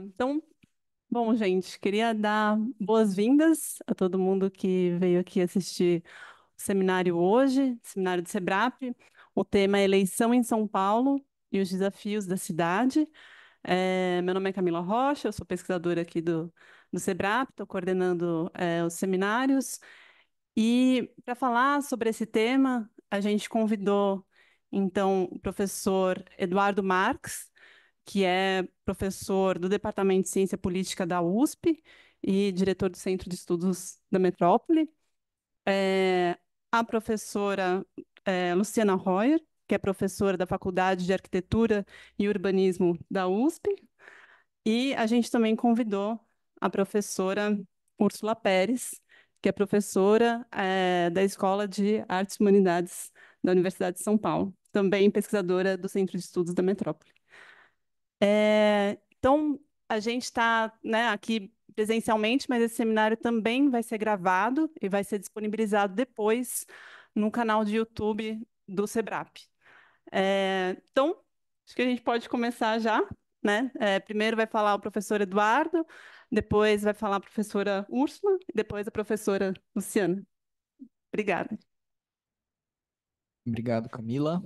Então, bom, gente, queria dar boas-vindas a todo mundo que veio aqui assistir o seminário hoje, seminário do SEBRAP. O tema é Eleição em São Paulo e os desafios da cidade. Meu nome é Camila Rocha, eu sou pesquisadora aqui do SEBRAP, estou coordenando os seminários. E para falar sobre esse tema, a gente convidou, então, o professor Eduardo Marques, que é professor do Departamento de Ciência Política da USP e diretor do Centro de Estudos da Metrópole, é, a professora Luciana Royer, que é professora da Faculdade de Arquitetura e Urbanismo da USP, e a gente também convidou a professora Úrsula Pérez, que é professora da Escola de Artes e Humanidades da Universidade de São Paulo, também pesquisadora do Centro de Estudos da Metrópole. Então, a gente está, né, aqui presencialmente, mas esse seminário também vai ser gravado e vai ser disponibilizado depois no canal de YouTube do SEBRAP. Então, acho que a gente pode começar já, né? Primeiro vai falar o professor Eduardo, depois vai falar a professora Úrsula, e depois a professora Luciana. Obrigada. Obrigado, Camila.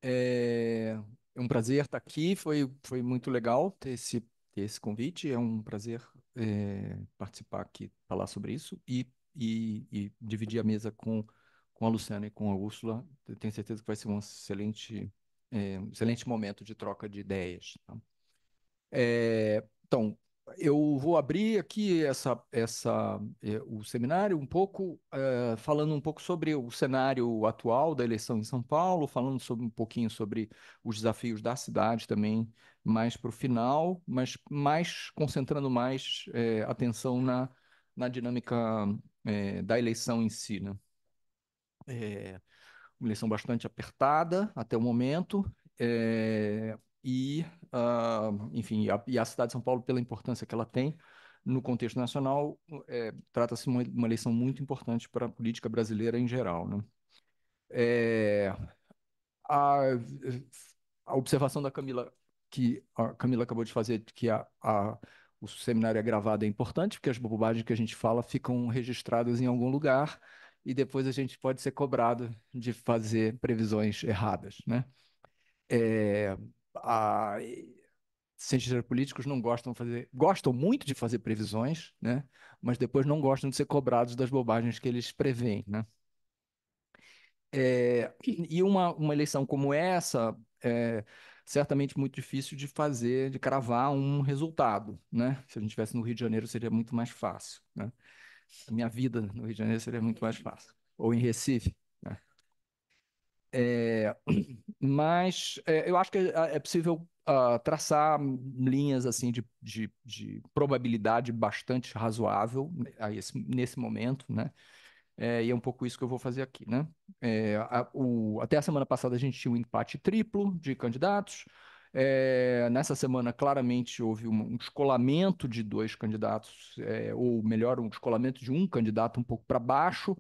É, é um prazer estar aqui. Foi muito legal ter esse convite. É um prazer participar aqui, falar sobre isso e dividir a mesa com a Luciana e com a Úrsula. Eu tenho certeza que vai ser um excelente momento de troca de ideias, tá? Então, eu vou abrir aqui o seminário um pouco, falando um pouco sobre o cenário atual da eleição em São Paulo, falando um pouquinho sobre os desafios da cidade também, mais para o final, mas mais concentrando mais atenção na dinâmica da eleição em si, né? Uma eleição bastante apertada até o momento, e, enfim, e a cidade de São Paulo, pela importância que ela tem no contexto nacional, trata-se de uma eleição muito importante para a política brasileira em geral, né? É, a, a observação da Camila, que a Camila acabou de fazer, de que o seminário é gravado é importante, porque as bobagens que a gente fala ficam registradas em algum lugar e depois a gente pode ser cobrado de fazer previsões erradas, né? É, a, Cientistas políticos não gostam muito de fazer previsões, né? Mas depois não gostam de ser cobrados das bobagens que eles preveem, né? E uma eleição como essa é certamente muito difícil de fazer, de cravar um resultado, né? Se a gente estivesse no Rio de Janeiro, seria muito mais fácil, né? A minha vida no Rio de Janeiro seria muito mais fácil. Ou em Recife, né? É, mas eu acho que é possível traçar linhas assim de probabilidade bastante razoável, né, nesse momento, né? E é um pouco isso que eu vou fazer aqui, né? Até a semana passada a gente tinha um empate triplo de candidatos. Nessa semana, claramente, houve um descolamento de dois candidatos, ou melhor, um descolamento de um candidato um pouco para baixo,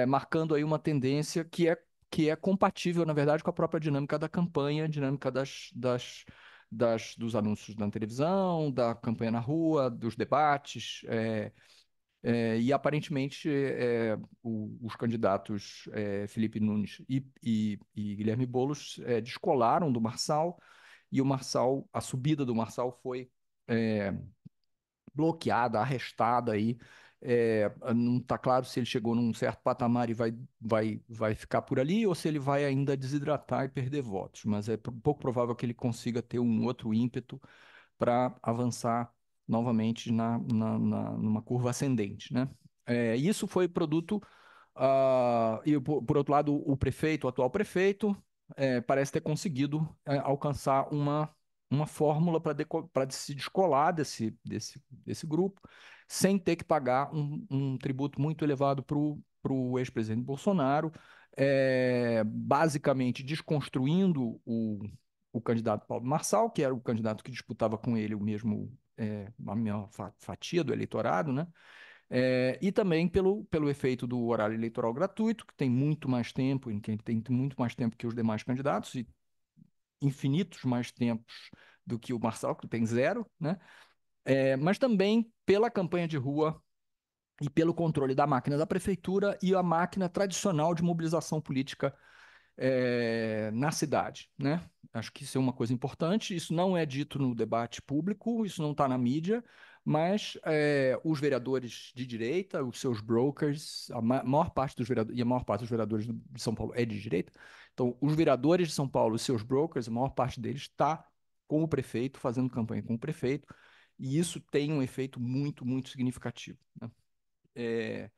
marcando aí uma tendência que é compatível, na verdade, com a própria dinâmica da campanha, dinâmica dos anúncios na televisão, da campanha na rua, dos debates. E aparentemente os candidatos Felipe Nunes e Guilherme Boulos descolaram do Marçal, e a subida do Marçal foi é, bloqueada, arrestada aí. Não está claro se ele chegou num certo patamar e vai ficar por ali ou se ele vai ainda desidratar e perder votos. Mas é pouco provável que ele consiga ter um outro ímpeto para avançar novamente numa curva ascendente, né? Isso foi produto, e por outro lado, o atual prefeito, parece ter conseguido alcançar uma fórmula para se descolar desse grupo, sem ter que pagar um tributo muito elevado para o ex-presidente Bolsonaro, basicamente desconstruindo o candidato Paulo Marçal, que era o candidato que disputava com ele a mesma fatia do eleitorado, né? E também pelo efeito do horário eleitoral gratuito, que tem muito mais tempo, que tem muito mais tempo que os demais candidatos, infinitos mais tempos do que o Marçal, que tem zero, né? Mas também pela campanha de rua e pelo controle da máquina da prefeitura e a máquina tradicional de mobilização política na cidade, né? Acho que isso é uma coisa importante. Isso não é dito no debate público, isso não está na mídia, mas os vereadores de direita, os seus brokers, maior parte dos vereadores, e a maior parte dos vereadores de São Paulo é de direita. Então, os vereadores de São Paulo, os seus brokers, a maior parte deles está com o prefeito, fazendo campanha com o prefeito, e isso tem um efeito muito, muito significativo, né? É,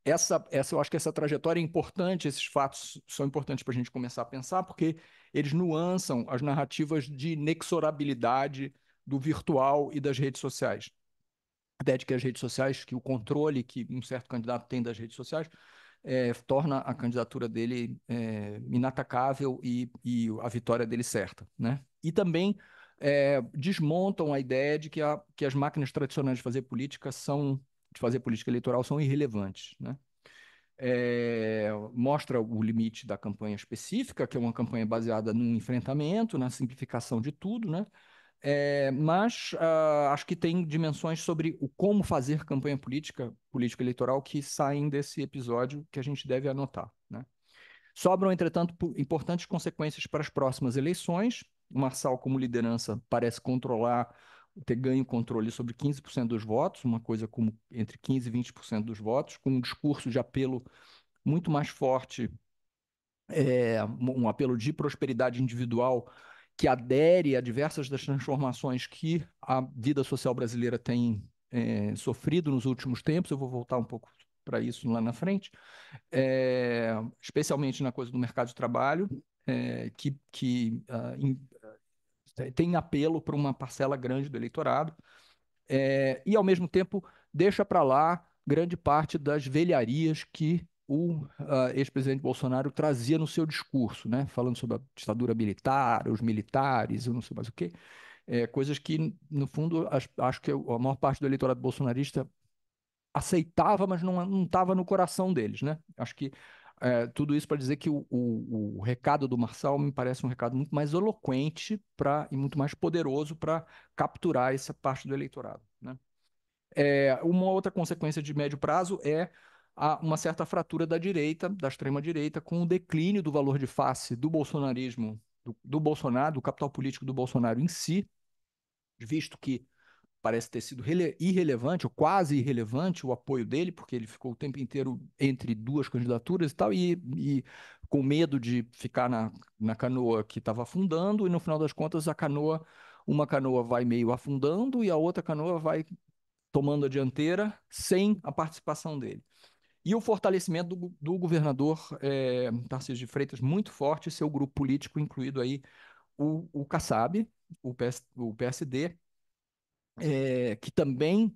eu acho que essa trajetória é importante, esses fatos são importantes para a gente começar a pensar, porque eles nuançam as narrativas de inexorabilidade do virtual e das redes sociais. A ideia de que as redes sociais, que o controle que um certo candidato tem das redes sociais, torna a candidatura dele inatacável e a vitória dele certa, né? E também desmontam a ideia de que as máquinas tradicionais de fazer política eleitoral são irrelevantes, né? Mostra o limite da campanha específica, que é uma campanha baseada no enfrentamento, na simplificação de tudo, né? Mas acho que tem dimensões sobre o como fazer campanha política eleitoral, que saem desse episódio que a gente deve anotar, né? Sobram, entretanto, importantes consequências para as próximas eleições. O Marçal, como liderança, parece ter ganho controle sobre 15% dos votos, uma coisa como entre 15% e 20% dos votos, com um discurso de apelo muito mais forte, um apelo de prosperidade individual que adere a diversas das transformações que a vida social brasileira tem sofrido nos últimos tempos. Eu vou voltar um pouco para isso lá na frente, especialmente na coisa do mercado de trabalho, tem apelo para uma parcela grande do eleitorado, e, ao mesmo tempo, deixa para lá grande parte das velharias que o ex-presidente Bolsonaro trazia no seu discurso, né? Falando sobre a ditadura militar, os militares, eu não sei mais o quê, coisas que, no fundo, acho que a maior parte do eleitorado bolsonarista aceitava, mas não estava no coração deles, né? Acho que tudo isso para dizer que o recado do Marçal me parece um recado muito mais eloquente e muito mais poderoso para capturar essa parte do eleitorado, né? Uma outra consequência de médio prazo é uma certa fratura da direita, da extrema-direita, com o declínio do valor de face do bolsonarismo, do Bolsonaro, do capital político do Bolsonaro em si, visto que parece ter sido irrelevante, ou quase irrelevante, o apoio dele, porque ele ficou o tempo inteiro entre duas candidaturas e tal, e com medo de ficar na canoa que estava afundando, e no final das contas uma canoa vai meio afundando e a outra canoa vai tomando a dianteira sem a participação dele. E o fortalecimento do governador Tarcísio de Freitas muito forte, seu grupo político, incluído aí o Kassab, o PSD, que também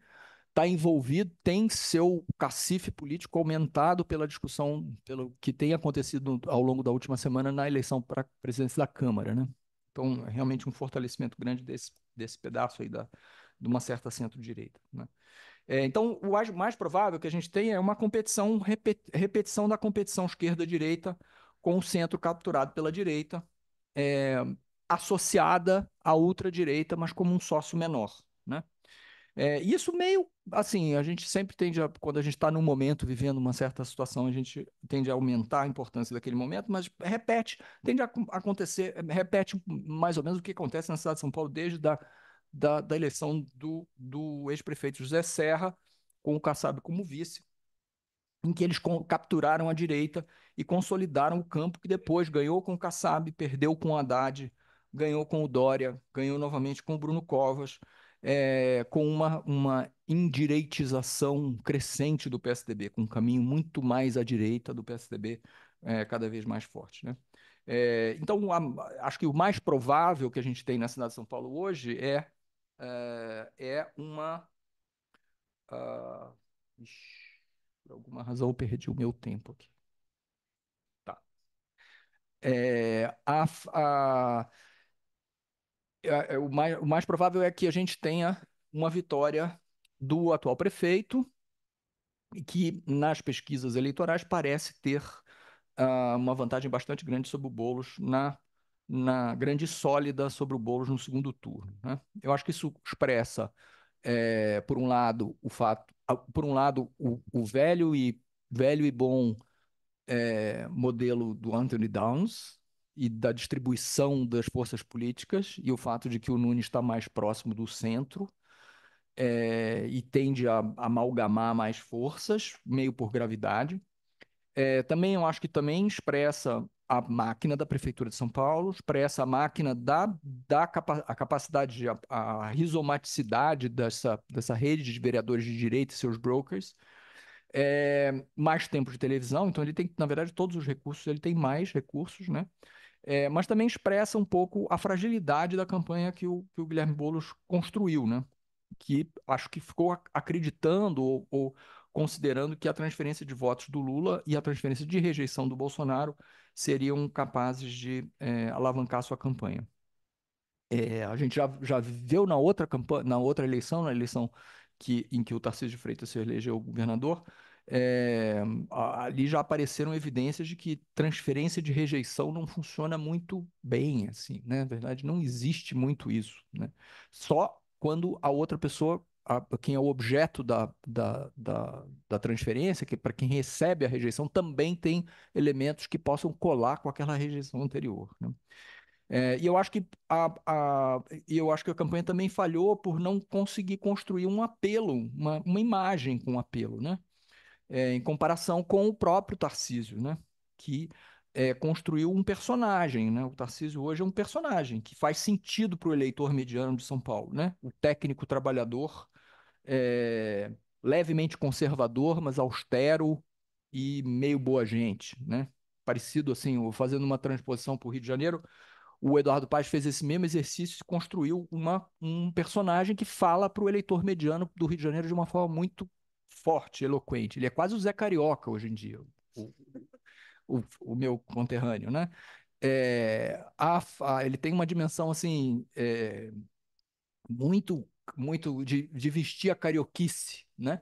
está envolvido, tem seu cacife político aumentado pela discussão, pelo que tem acontecido ao longo da última semana na eleição para a presidência da Câmara, né? Então, é realmente um fortalecimento grande desse pedaço aí de uma certa centro-direita, né? Então, o mais provável que a gente tenha é uma competição, repetição da competição esquerda-direita com o centro capturado pela direita, é, associada à ultradireita, mas como um sócio menor, né? Isso meio assim, a gente sempre quando a gente está num momento vivendo uma certa situação, a gente tende a aumentar a importância daquele momento, mas tende a acontecer, repete mais ou menos o que acontece na cidade de São Paulo desde da eleição do ex-prefeito José Serra, com o Kassab como vice, em que eles capturaram a direita e consolidaram o campo que depois ganhou com o Kassab, perdeu com o Haddad, ganhou com o Dória, ganhou novamente com o Bruno Covas, com uma indireitização crescente do PSDB, com um caminho muito mais à direita do PSDB, cada vez mais forte, né? Então, acho que o mais provável que a gente tem na cidade de São Paulo hoje é uma. ah, ixi, por alguma razão eu perdi o meu tempo aqui. Tá. É, o mais provável é que a gente tenha uma vitória do atual prefeito, e que nas pesquisas eleitorais parece ter uma vantagem bastante grande sobre o Boulos na grande sólida sobre o Boulos no segundo turno, né? Eu acho que isso expressa, por um lado, por um lado, o velho e bom modelo do Anthony Downs e da distribuição das forças políticas e o fato de que o Nunes está mais próximo do centro e tende a amalgamar mais forças, meio por gravidade. Também eu acho que também expressa a máquina da Prefeitura de São Paulo, expressa a máquina a capacidade, a rizomaticidade dessa rede de vereadores de direita e seus brokers, mais tempo de televisão, então ele tem, na verdade, todos os recursos, ele tem mais recursos, né? Mas também expressa um pouco a fragilidade da campanha que o Guilherme Boulos construiu, né? Que acho que ficou acreditando ou considerando que a transferência de votos do Lula e a transferência de rejeição do Bolsonaro seriam capazes de alavancar sua campanha. A gente já viveu na outra campanha, na outra eleição, na eleição em que o Tarcísio de Freitas se elegeu governador, ali já apareceram evidências de que transferência de rejeição não funciona muito bem, assim, né? Na verdade, não existe muito isso, né? Só quando a outra pessoa, quem é o objeto da transferência, que para quem recebe a rejeição, também tem elementos que possam colar com aquela rejeição anterior, né? E eu acho que a campanha também falhou por não conseguir construir um apelo, uma imagem com apelo, né? Em comparação com o próprio Tarcísio, né? Que construiu um personagem, né? O Tarcísio hoje é um personagem que faz sentido para o eleitor mediano de São Paulo, né? O técnico trabalhador, é, levemente conservador, mas austero e meio boa gente, né? Parecido assim, fazendo uma transposição para o Rio de Janeiro, o Eduardo Paes fez esse mesmo exercício e construiu um personagem que fala para o eleitor mediano do Rio de Janeiro de uma forma muito forte, eloquente. Ele é quase o Zé Carioca hoje em dia, o, o meu conterrâneo, né? Ele tem uma dimensão assim muito muito de vestir a carioquice, né?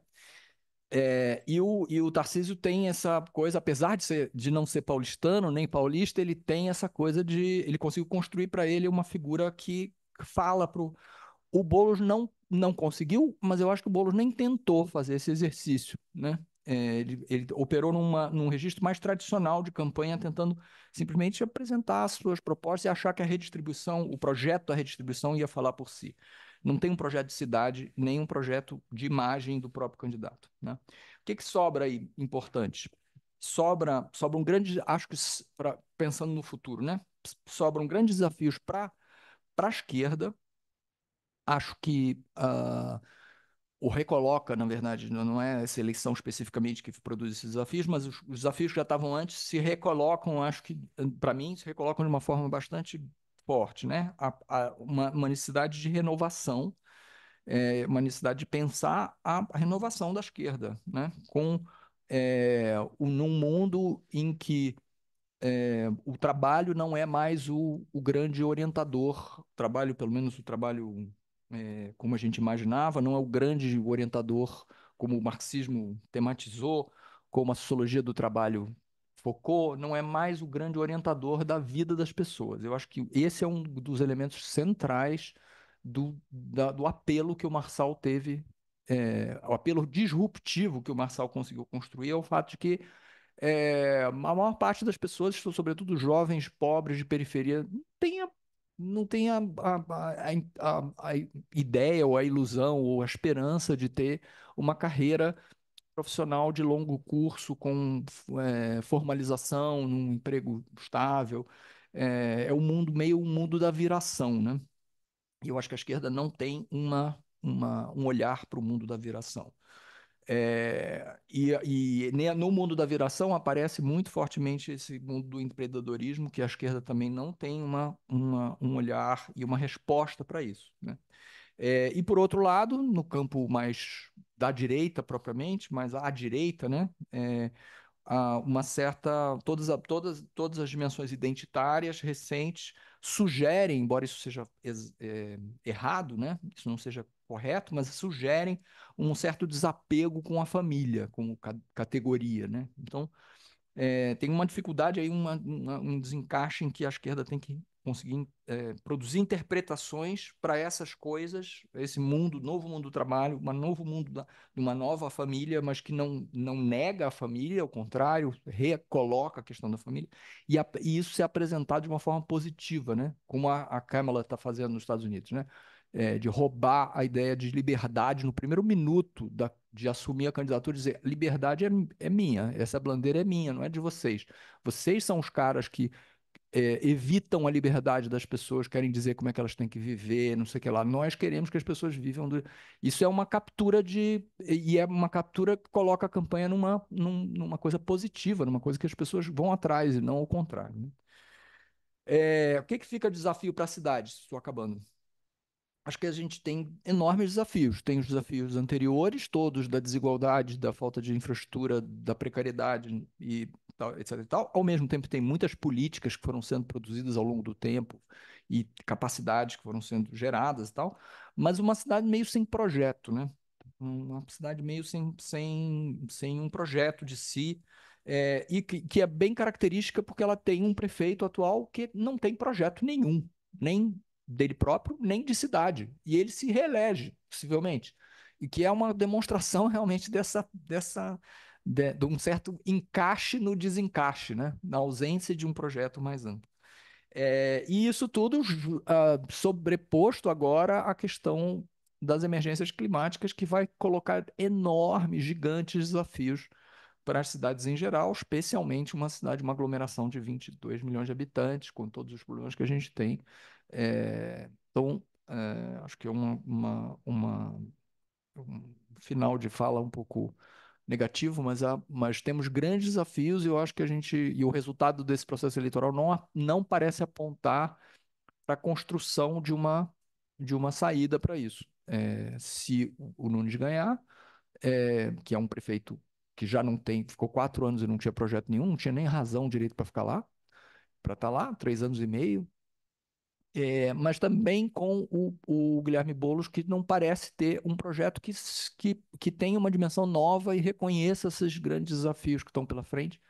E o Tarcísio tem essa coisa, apesar de não ser paulistano nem paulista, ele tem essa coisa de. Ele conseguiu construir para ele uma figura que fala pro. O Boulos não conseguiu, mas eu acho que o Boulos nem tentou fazer esse exercício, né? Ele operou num registro mais tradicional de campanha, tentando simplesmente apresentar as suas propostas e achar que a redistribuição, o projeto da redistribuição ia falar por si. Não tem um projeto de cidade, nem um projeto de imagem do próprio candidato, né? O que sobra aí importante? Sobra um grande, acho que pensando no futuro, né? Sobram grandes desafios para a esquerda. Acho que o Recoloca, na verdade, não é essa eleição especificamente que produz esses desafios, mas os desafios que já estavam antes se recolocam, acho que, para mim, se recolocam de uma forma bastante forte, né? Uma necessidade de renovação, uma necessidade de pensar a renovação da esquerda, né? Num mundo em que o trabalho não é mais o grande orientador, o trabalho, pelo menos o trabalho como a gente imaginava, não é o grande orientador como o marxismo tematizou, como a sociologia do trabalho focou, não é mais o grande orientador da vida das pessoas. Eu acho que esse é um dos elementos centrais do apelo que o Marçal teve, o apelo disruptivo que o Marçal conseguiu construir é o fato de que a maior parte das pessoas, sobretudo jovens, pobres de periferia, não tem a ideia ou a ilusão ou a esperança de ter uma carreira profissional de longo curso com formalização num emprego estável. É o mundo meio um mundo da viração, né? E eu acho que a esquerda não tem um olhar para o mundo da viração. No mundo da viração aparece muito fortemente esse mundo do empreendedorismo, que a esquerda também não tem um olhar e uma resposta para isso, né? E por outro lado, no campo mais da direita propriamente, mais à direita, né? Uma certa. Todas as dimensões identitárias recentes sugerem, embora isso seja errado, né? Isso não seja correto, mas sugerem um certo desapego com a família como categoria, né? Então, tem uma dificuldade aí, um desencaixe em que a esquerda tem que conseguir produzir interpretações para essas coisas, esse mundo, novo mundo do trabalho, um novo mundo de uma nova família, mas que não nega a família, ao contrário, recoloca a questão da família, e isso ser apresentado de uma forma positiva, né? Como a Kamala está fazendo nos Estados Unidos, né? De roubar a ideia de liberdade no primeiro minuto de assumir a candidatura e dizer: liberdade é minha, essa bandeira é minha, não é de vocês. Vocês são os caras que evitam a liberdade das pessoas, querem dizer como é que elas têm que viver, não sei o que lá. Nós queremos que as pessoas vivam. Isso é uma captura de. E é uma captura que coloca a campanha numa coisa positiva, numa coisa que as pessoas vão atrás e não ao contrário, né? O que que fica desafio para a cidade? Estou acabando. Acho que a gente tem enormes desafios. Tem os desafios anteriores, todos da desigualdade, da falta de infraestrutura, da precariedade e tal, etc. e tal. Ao mesmo tempo, tem muitas políticas que foram sendo produzidas ao longo do tempo e capacidades que foram sendo geradas e tal. Mas uma cidade meio sem projeto, né? Uma cidade meio sem um projeto de si. E que é bem característica porque ela tem um prefeito atual que não tem projeto nenhum, nem dele próprio, nem de cidade. E ele se reelege, possivelmente. E que é uma demonstração realmente de um certo encaixe no desencaixe, né? Na ausência de um projeto mais amplo. E isso tudo sobreposto agora à questão das emergências climáticas, que vai colocar enormes, gigantes desafios para as cidades em geral, especialmente uma cidade, uma aglomeração de 22 milhões de habitantes, com todos os problemas que a gente tem. Então, acho que é um final de fala um pouco negativo, mas temos grandes desafios e eu acho que e o resultado desse processo eleitoral não parece apontar para a construção de uma saída para isso. Se o Nunes ganhar, que é um prefeito que já não tem, ficou 4 anos e não tinha projeto nenhum, não tinha nem razão direito para ficar lá, para estar lá, 3 anos e meio, mas também com o Guilherme Boulos, que não parece ter um projeto que tenha uma dimensão nova e reconheça esses grandes desafios que estão pela frente,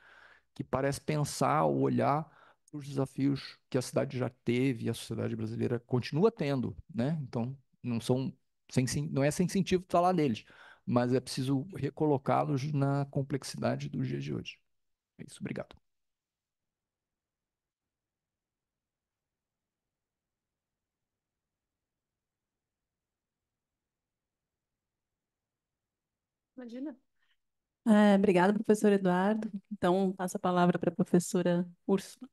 que parece pensar ou olhar os desafios que a cidade já teve e a sociedade brasileira continua tendo, né? Então, não é sem incentivo falar neles, mas é preciso recolocá-los na complexidade dos dias de hoje. É isso, obrigado. Imagina. Obrigada, professor Eduardo. Então, passo a palavra para a professora Úrsula.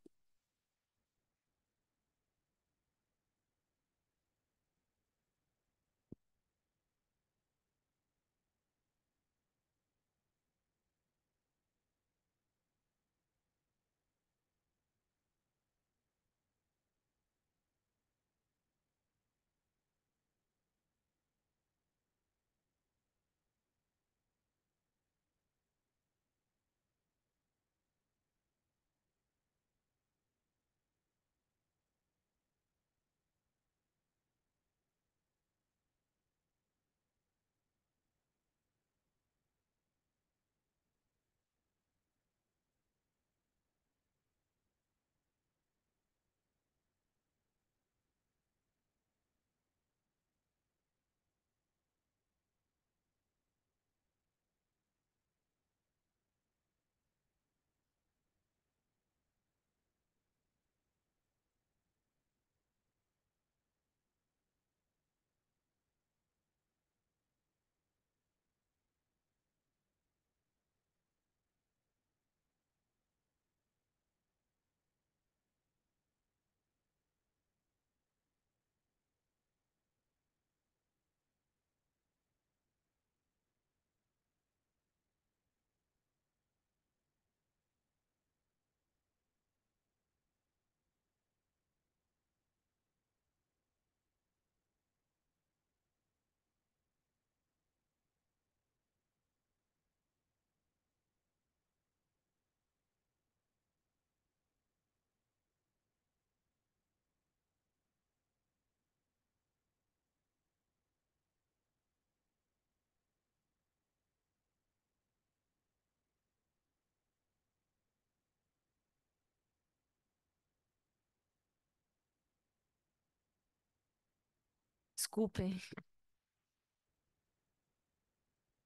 Desculpem.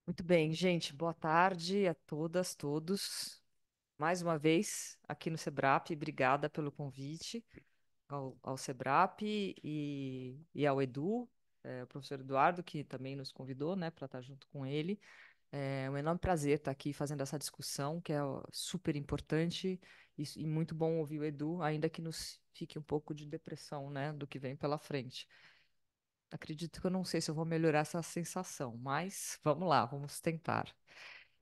Muito bem, gente. Boa tarde a todas, todos. Mais uma vez aqui no Sebrap. Obrigada pelo convite ao Sebrap e ao Edu, o professor Eduardo, que também nos convidou, né, para estar junto com ele. É um enorme prazer estar aqui fazendo essa discussão, que é super importante e muito bom ouvir o Edu, ainda que nos fique um pouco de depressão, né, do que vem pela frente. Acredito que eu não sei se eu vou melhorar essa sensação, mas vamos lá, vamos tentar.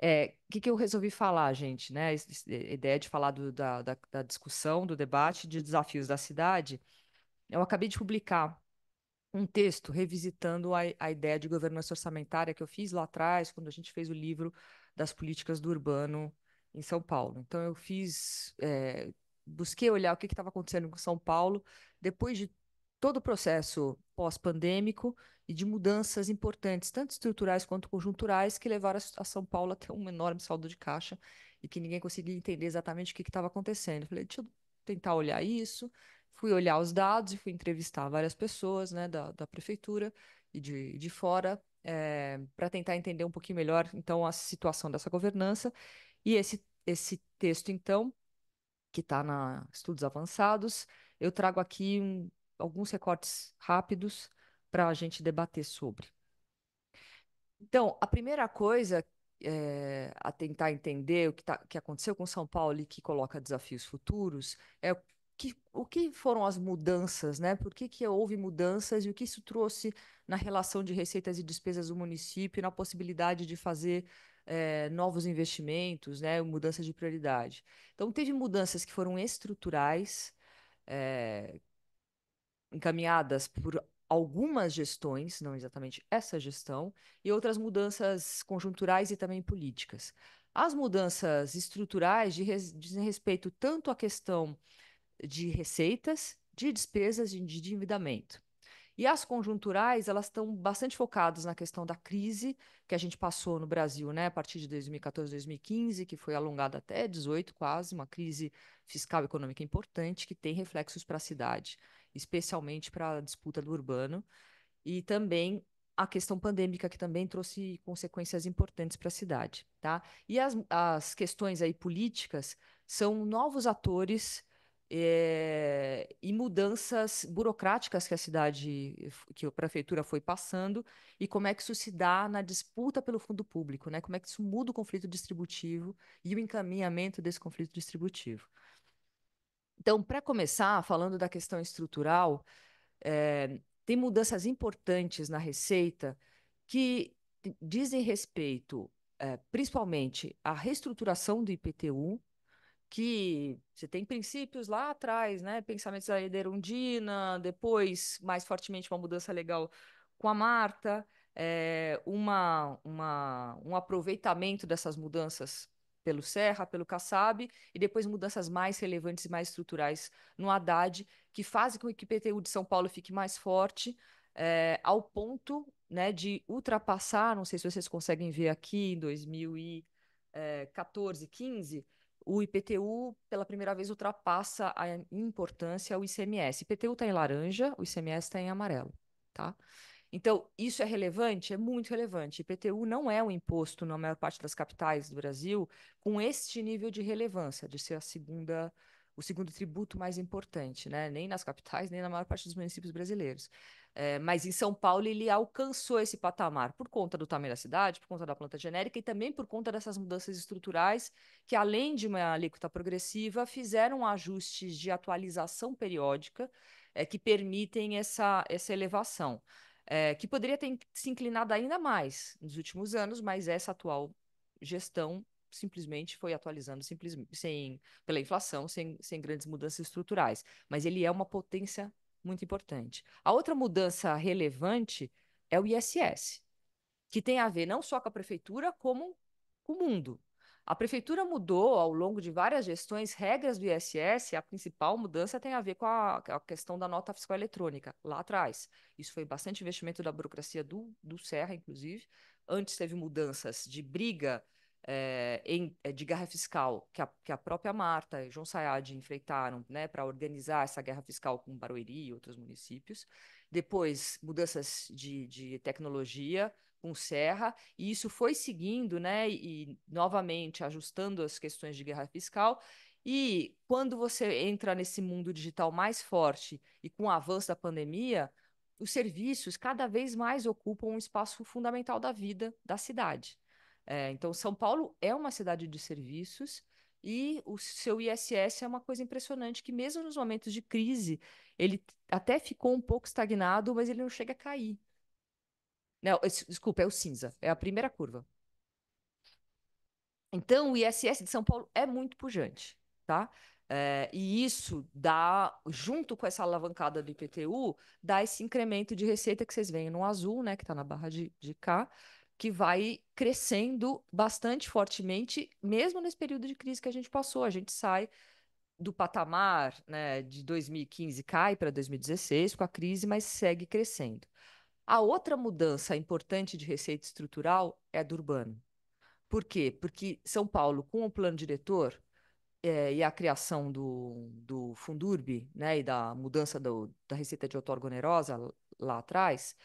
O que que eu resolvi falar, gente, né? A ideia de falar da discussão, do debate de desafios da cidade. Eu acabei de publicar um texto revisitando a ideia de governança orçamentária que eu fiz lá atrás, quando a gente fez o livro das políticas do urbano em São Paulo. Então, busquei olhar o que estava acontecendo com São Paulo depois de todo o processo pós-pandêmico e de mudanças importantes, tanto estruturais quanto conjunturais, que levaram a São Paulo a ter um enorme saldo de caixa e que ninguém conseguia entender exatamente o que estava acontecendo. Falei, deixa eu tentar olhar isso. Fui olhar os dados e fui entrevistar várias pessoas, né, da prefeitura e de fora, para tentar entender um pouquinho melhor, então, a situação dessa governança. E esse texto, então, que está na Estudos Avançados, eu trago aqui alguns recortes rápidos para a gente debater sobre. Então, a primeira coisa a tentar entender que aconteceu com São Paulo e que coloca desafios futuros é o que foram as mudanças, né? Por que houve mudanças e o que isso trouxe na relação de receitas e despesas do município, na possibilidade de fazer novos investimentos, né? Mudanças de prioridade. Então, teve mudanças que foram estruturais, eh, encaminhadas por algumas gestões, não exatamente essa gestão, e outras mudanças conjunturais e também políticas. As mudanças estruturais dizem respeito tanto à questão de receitas, de despesas e de endividamento. E as conjunturais, elas estão bastante focadas na questão da crise que a gente passou no Brasil, né, a partir de 2014, 2015, que foi alongada até 18 quase, uma crise fiscal e econômica importante que tem reflexos para a cidade, especialmente para a disputa do urbano e também a questão pandêmica, que também trouxe consequências importantes para a cidade, tá? E as questões aí políticas são novos atores e mudanças burocráticas que a cidade, que a prefeitura foi passando, e como é que isso se dá na disputa pelo fundo público, né? Como é que isso muda o conflito distributivo e o encaminhamento desse conflito distributivo. Então, para começar, falando da questão estrutural, tem mudanças importantes na receita que dizem respeito, principalmente à reestruturação do IPTU, que você tem princípios lá atrás, né? Pensamentos da Eder Undina, depois, mais fortemente, uma mudança legal com a Marta, um aproveitamento dessas mudanças pelo Serra, pelo Kassab, e depois mudanças mais relevantes e mais estruturais no Haddad, que fazem com que o IPTU de São Paulo fique mais forte, ao ponto, né, de ultrapassar, não sei se vocês conseguem ver aqui, em 2014, 15, o IPTU, pela primeira vez, ultrapassa a importância ao ICMS. IPTU está em laranja, o ICMS está em amarelo, tá? Então, isso é relevante? É muito relevante. IPTU não é um imposto, na maior parte das capitais do Brasil, com este nível de relevância, de ser o segundo tributo mais importante, né? Nem nas capitais, nem na maior parte dos municípios brasileiros. Mas em São Paulo ele alcançou esse patamar por conta do tamanho da cidade, por conta da planta genérica e também por conta dessas mudanças estruturais que, além de uma alíquota progressiva, fizeram ajustes de atualização periódica que permitem essa elevação, que poderia ter se inclinado ainda mais nos últimos anos, mas essa atual gestão simplesmente foi atualizando pela inflação, sem grandes mudanças estruturais. Mas ele é uma potência muito importante. A outra mudança relevante é o ISS, que tem a ver não só com a prefeitura, como com o mundo. A prefeitura mudou ao longo de várias gestões regras do ISS. A principal mudança tem a ver com a questão da nota fiscal eletrônica, lá atrás. Isso foi bastante investimento da burocracia do Serra, inclusive. Antes teve mudanças de briga de guerra fiscal que a própria Marta e João Sayad enfrentaram, né, para organizar essa guerra fiscal com Barueri e outros municípios. Depois, mudanças de tecnologia com Serra, e isso foi seguindo, né, e novamente ajustando as questões de guerra fiscal. E quando você entra nesse mundo digital mais forte e com o avanço da pandemia, os serviços cada vez mais ocupam um espaço fundamental da vida da cidade. Então, São Paulo é uma cidade de serviços e o seu ISS é uma coisa impressionante, que mesmo nos momentos de crise, ele até ficou um pouco estagnado, mas ele não chega a cair. Não, desculpa, é o cinza, é a primeira curva. Então, o ISS de São Paulo é muito pujante, tá? E isso dá, junto com essa alavancada do IPTU, dá esse incremento de receita que vocês veem no azul, né, que está na barra de cá, que vai crescendo bastante fortemente, mesmo nesse período de crise que a gente passou. A gente sai do patamar, né, de 2015, cai para 2016 com a crise, mas segue crescendo. A outra mudança importante de receita estrutural é a do urbano. Por quê? Porque São Paulo, com o plano diretor e a criação do Fundurb, né, e da mudança da receita de outorga onerosa lá atrás,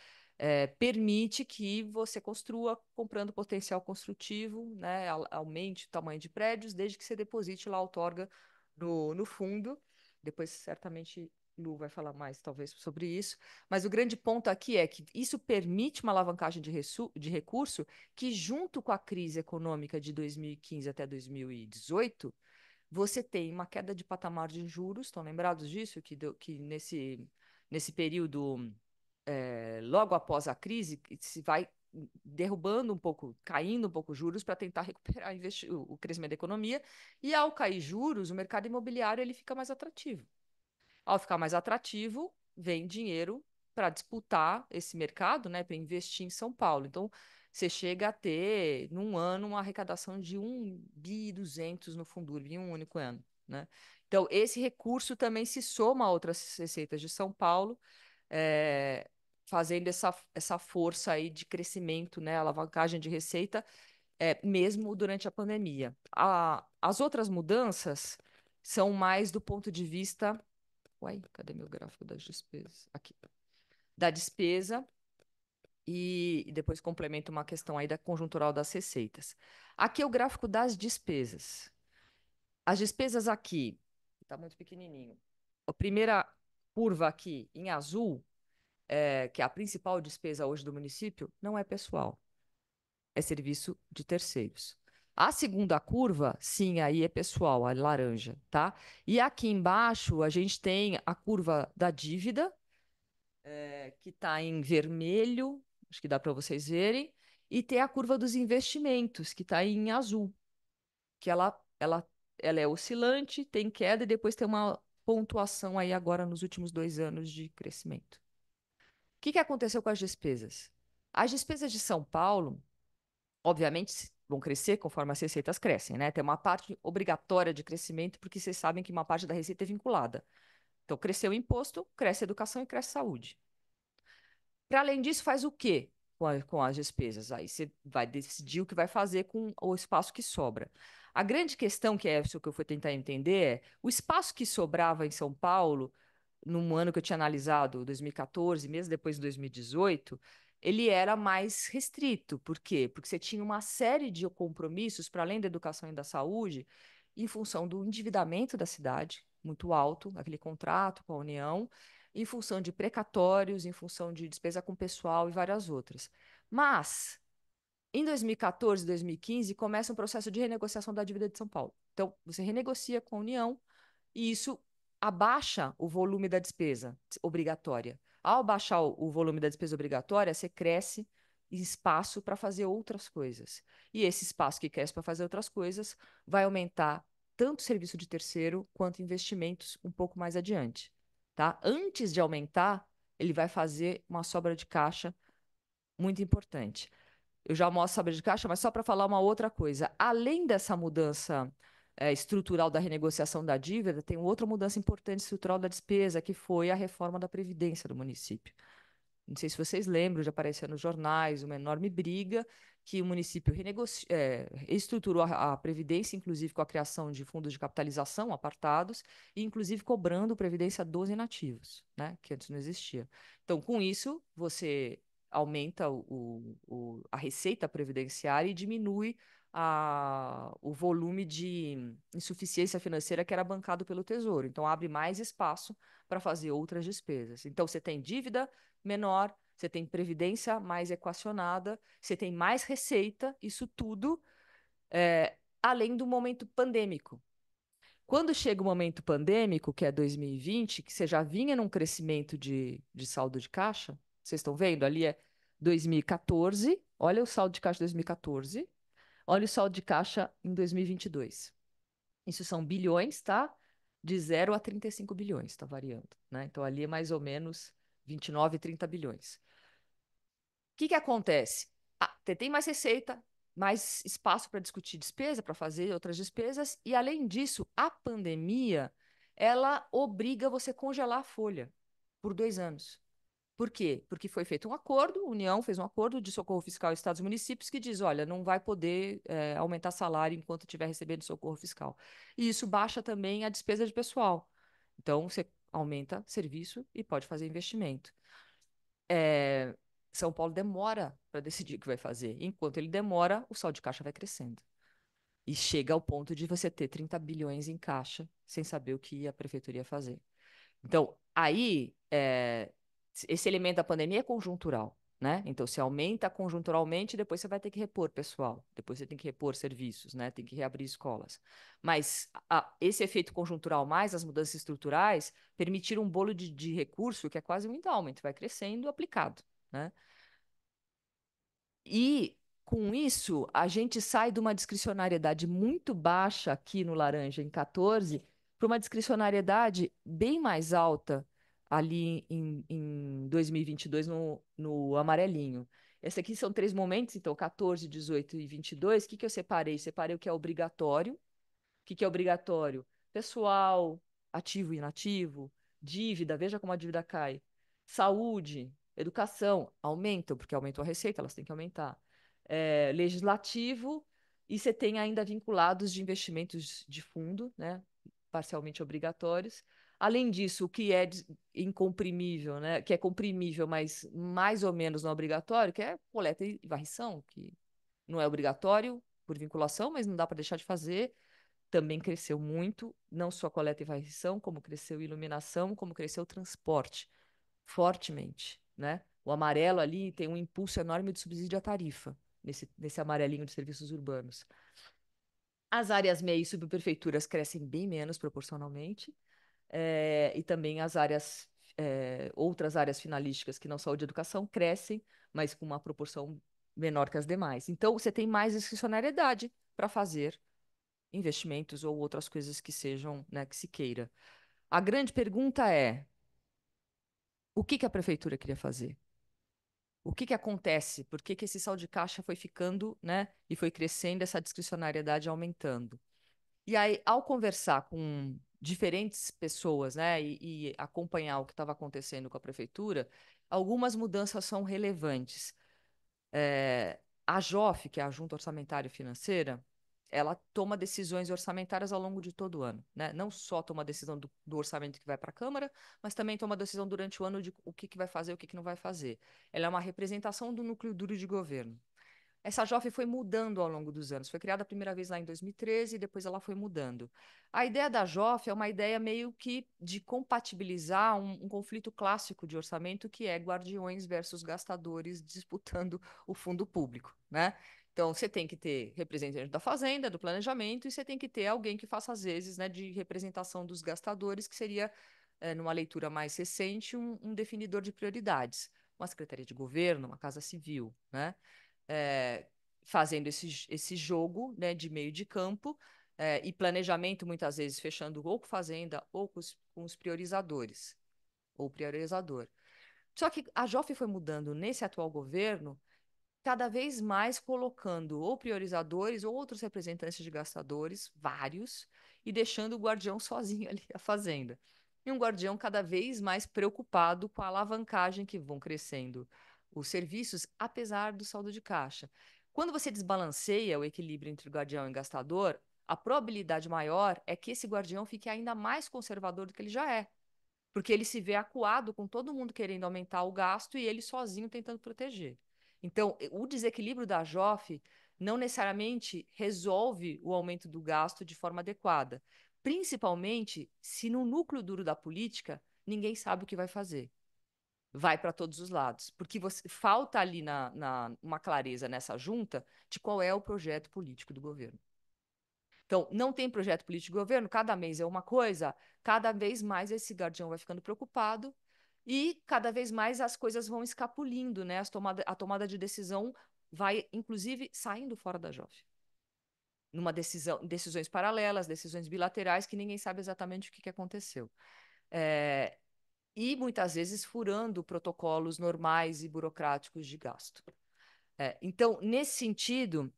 permite que você construa comprando potencial construtivo, né, aumente o tamanho de prédios, desde que você deposite lá a outorga no fundo. Depois, certamente, Lu vai falar mais, talvez, sobre isso. Mas o grande ponto aqui é que isso permite uma alavancagem de recurso que, junto com a crise econômica de 2015 até 2018, você tem uma queda de patamar de juros. Estão lembrados disso? Que nesse período, logo após a crise, se vai derrubando um pouco, caindo um pouco os juros para tentar recuperar o crescimento da economia. E ao cair juros, o mercado imobiliário ele fica mais atrativo. Ao ficar mais atrativo, vem dinheiro para disputar esse mercado, né, para investir em São Paulo. Então, você chega a ter, num ano, uma arrecadação de 1,2 bi no Fundurb, em um único ano, né? Então, esse recurso também se soma a outras receitas de São Paulo, fazendo essa força aí de crescimento, né, alavancagem de receita, mesmo durante a pandemia. As outras mudanças são mais do ponto de vista. Uai, cadê meu gráfico das despesas? Aqui. Da despesa e depois complemento uma questão aí da conjuntural das receitas. Aqui é o gráfico das despesas. As despesas aqui, está muito pequenininho. A primeira curva aqui em azul, que é a principal despesa hoje do município, não é pessoal, é serviço de terceiros. A segunda curva, sim, aí é pessoal, a laranja, tá? E aqui embaixo a gente tem a curva da dívida, que está em vermelho, acho que dá para vocês verem, e tem a curva dos investimentos, que está em azul, que ela é oscilante, tem queda e depois tem uma pontuação aí agora nos últimos 2 anos de crescimento. O que aconteceu com as despesas? As despesas de São Paulo, obviamente, vão crescer conforme as receitas crescem, né? Tem uma parte obrigatória de crescimento, porque vocês sabem que uma parte da receita é vinculada. Então, cresceu o imposto, cresce a educação e cresce a saúde. Para além disso, faz o quê com as despesas? Aí você vai decidir o que vai fazer com o espaço que sobra. A grande questão, que é isso que eu fui tentar entender, é o espaço que sobrava em São Paulo, num ano que eu tinha analisado, 2014, mesmo depois de 2018, ele era mais restrito. Por quê? Porque você tinha uma série de compromissos, para além da educação e da saúde, em função do endividamento da cidade, muito alto, aquele contrato com a União, em função de precatórios, em função de despesa com pessoal e várias outras. Mas, em 2014, 2015, começa um processo de renegociação da dívida de São Paulo. Então, você renegocia com a União e isso abaixa o volume da despesa obrigatória. Ao baixar o volume da despesa obrigatória, você cresce espaço para fazer outras coisas. E esse espaço que cresce para fazer outras coisas vai aumentar tanto o serviço de terceiro quanto investimentos um pouco mais adiante. Tá? Antes de aumentar, ele vai fazer uma sobra de caixa muito importante. Eu já mostro a sobra de caixa, mas só para falar uma outra coisa. Além dessa mudança estrutural da renegociação da dívida, tem outra mudança importante estrutural da despesa, que foi a reforma da Previdência do município. não sei se vocês lembram, já aparecia nos jornais, uma enorme briga que o município estruturou a Previdência, inclusive com a criação de fundos de capitalização apartados, e inclusive cobrando Previdência dos inativos, né, que antes não existia. Então, com isso, você aumenta a receita previdenciária e diminui o volume de insuficiência financeira que era bancado pelo Tesouro. Então, abre mais espaço para fazer outras despesas. Então, você tem dívida menor, você tem previdência mais equacionada, você tem mais receita, isso tudo além do momento pandêmico. Quando chega o momento pandêmico, que é 2020, que você já vinha num crescimento de saldo de caixa, vocês estão vendo? Ali é 2014, olha o saldo de caixa de 2014, olha o saldo de caixa em 2022. Isso são bilhões, tá? De 0 a 35 bilhões, está variando, né? Então ali é mais ou menos 29, 30 bilhões. O que que acontece? Você tem mais receita, mais espaço para discutir despesa, para fazer outras despesas, e além disso, a pandemia, ela obriga você a congelar a folha por 2 anos. Por quê? Porque foi feito um acordo, a União fez um acordo de socorro fiscal Estados e municípios que diz, olha, não vai poder aumentar salário enquanto estiver recebendo socorro fiscal. E isso baixa também a despesa de pessoal. Então, você aumenta serviço e pode fazer investimento. São Paulo demora para decidir o que vai fazer. Enquanto ele demora, o saldo de caixa vai crescendo. E chega ao ponto de você ter 30 bilhões em caixa sem saber o que a prefeitura ia fazer. Então, aí, esse elemento da pandemia é conjuntural, né? Então, se aumenta conjunturalmente, depois você vai ter que repor pessoal, depois você tem que repor serviços, né? Tem que reabrir escolas. Mas esse efeito conjuntural mais as mudanças estruturais permitiram um bolo de recurso que é quase um endowment, vai crescendo aplicado, né? E com isso, a gente sai de uma discricionariedade muito baixa aqui no laranja, em 14, para uma discricionariedade bem mais alta ali em 2022 no amarelinho. Esse aqui são 3 momentos, então 14, 18 e 22. O que que eu separei? Separei o que é obrigatório. O que que é obrigatório? Pessoal, ativo e inativo, dívida, veja como a dívida cai. Saúde, educação, aumentam, porque aumentou a receita, elas têm que aumentar. Legislativo, e você tem ainda vinculados de investimentos de fundo, né, parcialmente obrigatórios. Além disso, o que é incomprimível, né, que é comprimível, mas mais ou menos não obrigatório, que é coleta e varrição, que não é obrigatório por vinculação, mas não dá para deixar de fazer, também cresceu muito, não só coleta e varrição, como cresceu iluminação, como cresceu o transporte, fortemente, né? O amarelo ali tem um impulso enorme de subsídio à tarifa, nesse amarelinho de serviços urbanos. As áreas MEI e subprefeituras crescem bem menos proporcionalmente, e também outras áreas finalísticas que não saúde e educação crescem, mas com uma proporção menor que as demais. Então, você tem mais discricionariedade para fazer investimentos ou outras coisas que sejam, né, que se queira. A grande pergunta é: o que que a prefeitura queria fazer? O que que acontece? Por que que esse saldo de caixa foi ficando, né, e foi crescendo, essa discricionariedade aumentando? E aí, ao conversar com diferentes pessoas, né, e acompanhar o que estava acontecendo com a prefeitura, algumas mudanças são relevantes. A JOF, que é a Junta Orçamentária e Financeira, ela toma decisões orçamentárias ao longo de todo o ano, né? Não só toma decisão do orçamento que vai para a Câmara, mas também toma decisão durante o ano de o que vai fazer e o que não vai fazer. Ela é uma representação do núcleo duro de governo. Essa JOF foi mudando ao longo dos anos. Foi criada a primeira vez lá em 2013 e depois ela foi mudando. A ideia da JOF é uma ideia meio que de compatibilizar um conflito clássico de orçamento, que é guardiões versus gastadores disputando o fundo público, né? Então, você tem que ter representante da Fazenda, do Planejamento, e você tem que ter alguém que faça, às vezes, né, de representação dos gastadores, que seria, numa leitura mais recente, um definidor de prioridades. Uma Secretaria de Governo, uma Casa Civil, né? Fazendo esse jogo, né, de meio de campo, e planejamento, muitas vezes, fechando ou com Fazenda ou com os priorizadores, ou priorizador. Só que a JOF foi mudando nesse atual governo, cada vez mais colocando ou priorizadores ou outros representantes de gastadores, vários, e deixando o guardião sozinho ali, a Fazenda. e um guardião cada vez mais preocupado com a alavancagem que vão crescendo os serviços, apesar do saldo de caixa. Quando você desbalanceia o equilíbrio entre guardião e gastador, a probabilidade maior é que esse guardião fique ainda mais conservador do que ele já é, porque ele se vê acuado com todo mundo querendo aumentar o gasto e ele sozinho tentando proteger. Então, o desequilíbrio da JOF não necessariamente resolve o aumento do gasto de forma adequada, principalmente se no núcleo duro da política ninguém sabe o que vai fazer. Vai para todos os lados, porque falta ali uma clareza nessa junta de qual é o projeto político do governo. Então, não tem projeto político de governo, cada mês é uma coisa, cada vez mais esse guardião vai ficando preocupado e cada vez mais as coisas vão escapulindo, né? A tomada de decisão vai, inclusive, saindo fora da JOF. Decisões paralelas, decisões bilaterais, que ninguém sabe exatamente o que aconteceu. E muitas vezes furando protocolos normais e burocráticos de gasto. Então, nesse sentido,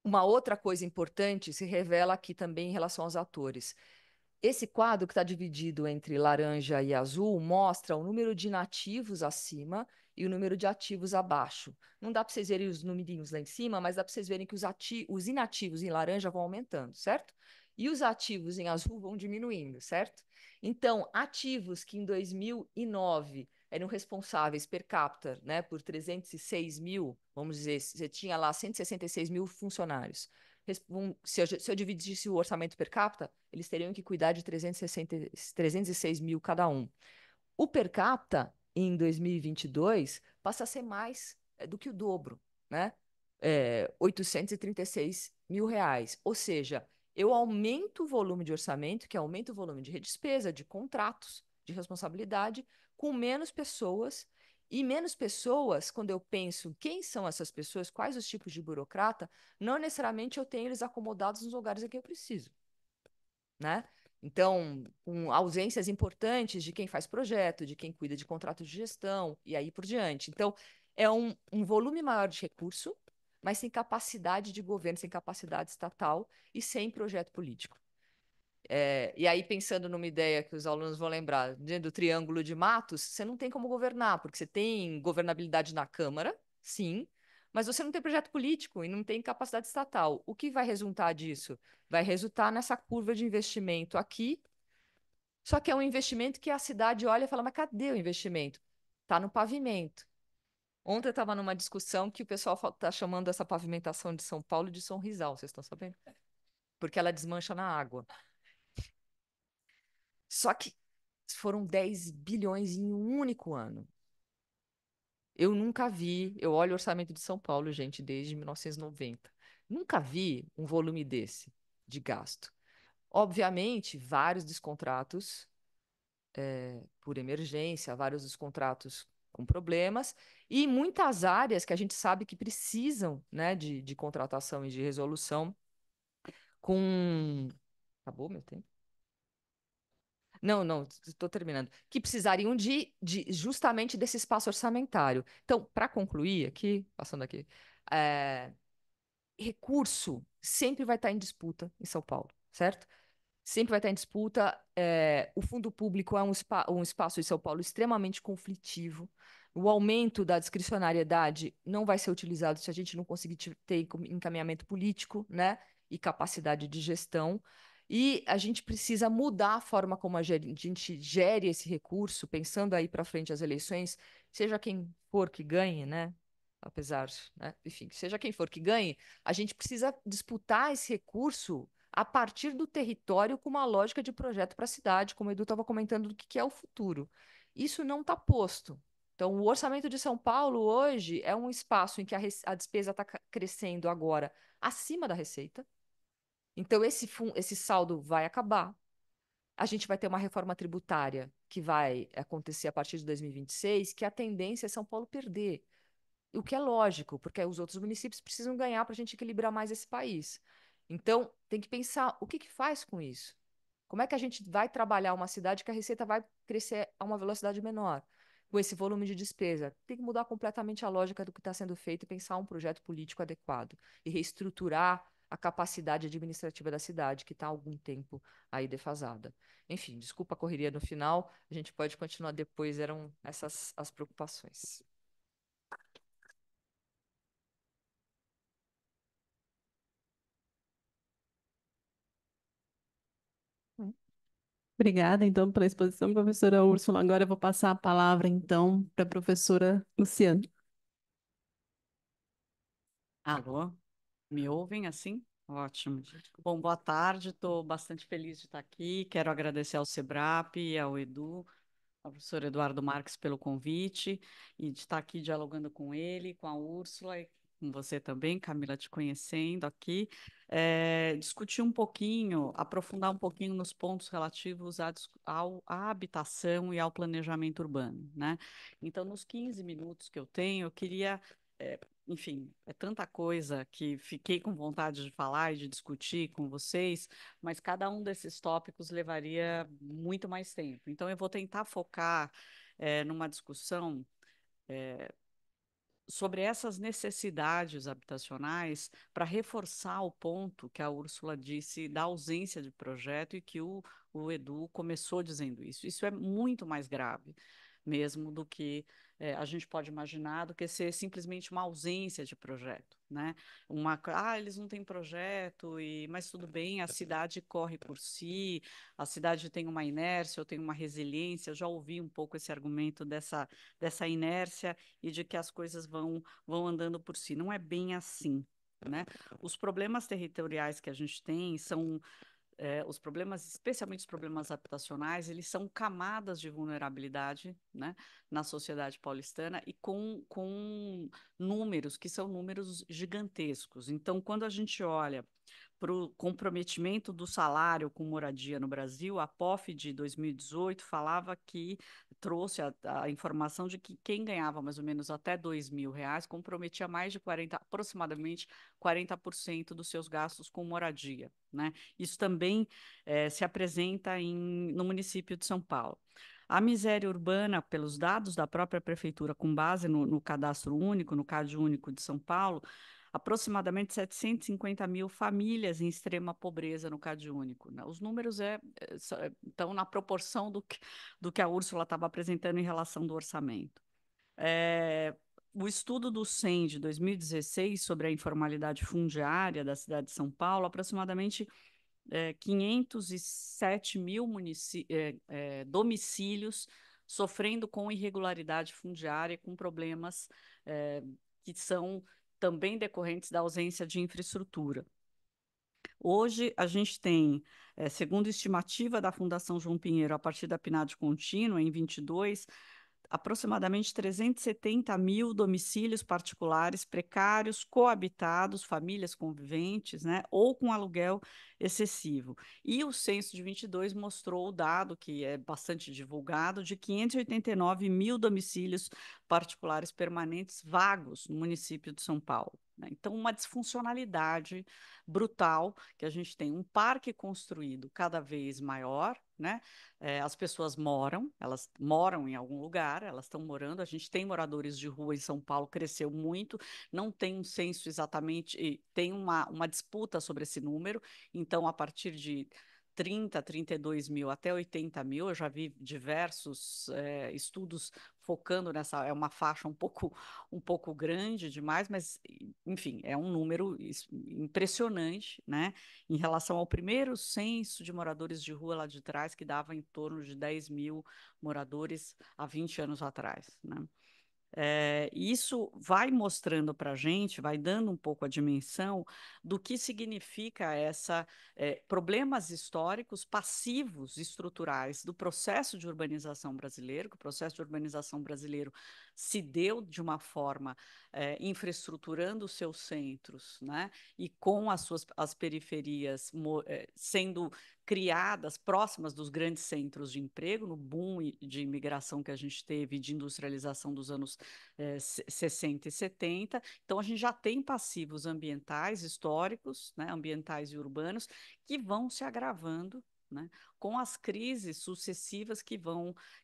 uma outra coisa importante se revela aqui também em relação aos atores. Esse quadro que está dividido entre laranja e azul mostra o número de inativos acima e o número de ativos abaixo. Não dá para vocês verem os numerinhos lá em cima, mas dá para vocês verem que os inativos em laranja vão aumentando, certo? E os ativos em azul vão diminuindo, certo? Então, ativos que em 2009 eram responsáveis per capita, né, por 306 mil, vamos dizer, você tinha lá 166 mil funcionários. Se eu dividisse o orçamento per capita, eles teriam que cuidar de 306 mil cada um. O per capita, em 2022, passa a ser mais do que o dobro, né? 836 mil reais. Ou seja, eu aumento o volume de orçamento, que aumenta o volume de despesa, de contratos, de responsabilidade, com menos pessoas. E menos pessoas, quando eu penso quem são essas pessoas, quais os tipos de burocrata, não necessariamente eu tenho eles acomodados nos lugares em que eu preciso, né? Então, com ausências importantes de quem faz projeto, de quem cuida de contrato de gestão e aí por diante. Então, é um volume maior de recurso, mas sem capacidade de governo, sem capacidade estatal e sem projeto político. E aí, pensando numa ideia que os alunos vão lembrar, do triângulo de Matos, você não tem como governar, porque você tem governabilidade na Câmara, sim, mas você não tem projeto político e não tem capacidade estatal. O que vai resultar disso? Vai resultar nessa curva de investimento aqui, só que é um investimento que a cidade olha e fala, mas cadê o investimento? Está no pavimento. Ontem eu estava numa discussão que o pessoal está chamando essa pavimentação de São Paulo de sorrisal, vocês estão sabendo? Porque ela desmancha na água. Só que foram 10 bilhões em um único ano. Eu nunca vi, eu olho o orçamento de São Paulo, gente, desde 1990. Nunca vi um volume desse de gasto. Obviamente, vários descontratos por emergência, vários descontratos com problemas, e muitas áreas que a gente sabe que precisam, né, de contratação e de resolução com. Acabou meu tempo? Não, estou terminando. Que precisariam justamente desse espaço orçamentário. Então, para concluir aqui, passando aqui, recurso sempre vai estar em disputa em São Paulo, certo? Sempre vai estar em disputa. O fundo público é um espaço em São Paulo extremamente conflitivo. O aumento da discricionariedade não vai ser utilizado se a gente não conseguir ter encaminhamento político, né, e capacidade de gestão. E a gente precisa mudar a forma como a gente gere esse recurso, pensando aí para frente as eleições, seja quem for que ganhe, né? Apesar, né? Enfim, seja quem for que ganhe, a gente precisa disputar esse recurso a partir do território com uma lógica de projeto para a cidade, como o Edu estava comentando do que é o futuro. Isso não está posto. Então, o orçamento de São Paulo hoje é um espaço em que a despesa está crescendo agora acima da receita. Então, esse saldo vai acabar. A gente vai ter uma reforma tributária que vai acontecer a partir de 2026, que a tendência é São Paulo perder. O que é lógico, porque os outros municípios precisam ganhar para a gente equilibrar mais esse país. Então, tem que pensar o que faz com isso. Como é que a gente vai trabalhar uma cidade que a receita vai crescer a uma velocidade menor, com esse volume de despesa? Tem que mudar completamente a lógica do que está sendo feito e pensar um projeto político adequado e reestruturar a capacidade administrativa da cidade, que está há algum tempo aí defasada. Enfim, desculpa a correria no final, a gente pode continuar depois, eram essas as preocupações. Obrigada, então, pela exposição, professora Úrsula. Agora eu vou passar a palavra, então, para a professora Luciana. Alô? Me ouvem assim? Ótimo. Bom, boa tarde, estou bastante feliz de estar aqui. Quero agradecer ao SEBRAP e ao Edu, ao professor Eduardo Marques, pelo convite e de estar aqui dialogando com ele, com a Úrsula e com você também, Camila, te conhecendo aqui. Discutir um pouquinho, aprofundar um pouquinho nos pontos relativos à habitação e ao planejamento urbano, né? Então, nos 15 minutos que eu tenho, eu queria. eh, enfim, é tanta coisa que fiquei com vontade de falar e de discutir com vocês, mas cada um desses tópicos levaria muito mais tempo. Então, eu vou tentar focar numa discussão sobre essas necessidades habitacionais para reforçar o ponto que a Úrsula disse da ausência de projeto e que o Edu começou dizendo isso. Isso é muito mais grave mesmo do que a gente pode imaginar, do que ser simplesmente uma ausência de projeto, né? Eles não têm projeto, mas tudo bem, a cidade corre por si, a cidade tem uma inércia, eu tenho uma resiliência, eu já ouvi um pouco esse argumento dessa inércia e de que as coisas vão andando por si. Não é bem assim, né? Os problemas territoriais que a gente tem são os problemas, especialmente os problemas habitacionais, eles são camadas de vulnerabilidade, né, na sociedade paulistana e com números que são números gigantescos. Então, quando a gente olha para o comprometimento do salário com moradia no Brasil, a POF de 2018 falava que trouxe a informação de que quem ganhava mais ou menos até R$ 2.000 comprometia mais de 40, aproximadamente 40% dos seus gastos com moradia, né? Isso também se apresenta no município de São Paulo. A miséria urbana, pelos dados da própria prefeitura, com base no cadastro único, no CAD único de São Paulo, aproximadamente 750 mil famílias em extrema pobreza no CAD único, né? Os números estão na proporção do que a Úrsula estava apresentando em relação do orçamento. O estudo do CEM de 2016 sobre a informalidade fundiária da cidade de São Paulo, aproximadamente 507 mil domicílios sofrendo com irregularidade fundiária, com problemas que são também decorrentes da ausência de infraestrutura. Hoje, a gente tem, segundo estimativa da Fundação João Pinheiro, a partir da PNAD contínua, em 22, aproximadamente 370 mil domicílios particulares precários, coabitados, famílias conviventes, né, ou com aluguel excessivo. E o censo de 22 mostrou o dado, que é bastante divulgado, de 589 mil domicílios particulares permanentes vagos no município de São Paulo, né? Então, uma disfuncionalidade brutal, que a gente tem um parque construído cada vez maior, né? As pessoas elas moram em algum lugar, elas estão morando. A gente tem moradores de rua em São Paulo, cresceu muito, não tem um censo exatamente, e tem uma disputa sobre esse número. Então, a partir de 32 mil até 80 mil, eu já vi diversos estudos focando nessa, é uma faixa um pouco grande demais, mas, enfim, é um número impressionante, né? Em relação ao primeiro censo de moradores de rua lá de trás, que dava em torno de 10 mil moradores há 20 anos atrás, né? Isso vai mostrando para a gente, vai dando um pouco a dimensão do que significa problemas históricos passivos estruturais do processo de urbanização brasileiro, que o processo de urbanização brasileiro se deu de uma forma infraestruturando os seus centros, né, e com as periferias sendo criadas próximas dos grandes centros de emprego, no boom de imigração que a gente teve, de industrialização dos anos 60 e 70. Então, a gente já tem passivos ambientais, históricos, né, ambientais e urbanos, que vão se agravando, né, com as crises sucessivas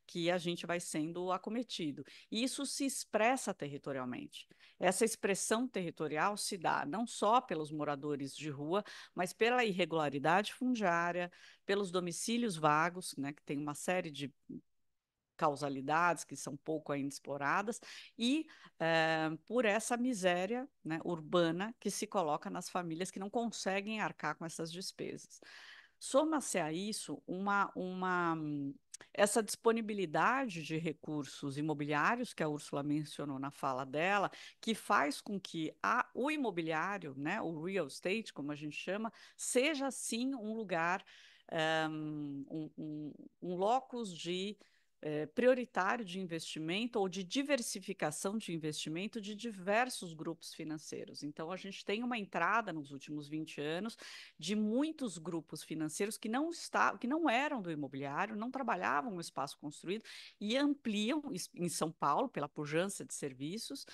que a gente vai sendo acometido. E isso se expressa territorialmente. Essa expressão territorial se dá não só pelos moradores de rua, mas pela irregularidade fundiária, pelos domicílios vagos, né, que tem uma série de causalidades que são pouco ainda exploradas, e por essa miséria, né, urbana que se coloca nas famílias que não conseguem arcar com essas despesas. Soma-se a isso essa disponibilidade de recursos imobiliários que a Úrsula mencionou na fala dela, que faz com que o imobiliário, né, o real estate, como a gente chama, seja sim um lugar, um locus de prioritário de investimento ou de diversificação de investimento de diversos grupos financeiros. Então, a gente tem uma entrada nos últimos 20 anos de muitos grupos financeiros que não eram do imobiliário, não trabalhavam no espaço construído e ampliam, em São Paulo, pela pujança de serviços,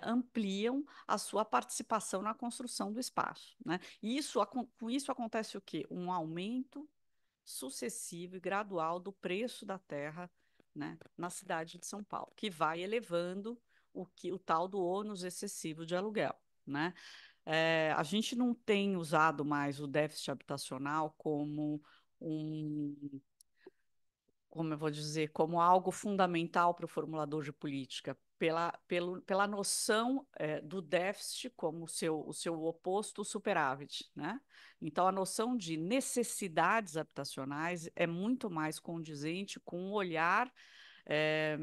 ampliam a sua participação na construção do espaço, né? E com isso acontece o quê? Um aumento sucessivo e gradual do preço da terra, né, na cidade de São Paulo, que vai elevando o tal do ônus excessivo de aluguel, né? A gente não tem usado mais o déficit habitacional um, como eu vou dizer, como algo fundamental para o formulador de política, pela noção do déficit como o seu oposto, o superávit, né? Então, a noção de necessidades habitacionais é muito mais condizente com o olhar é,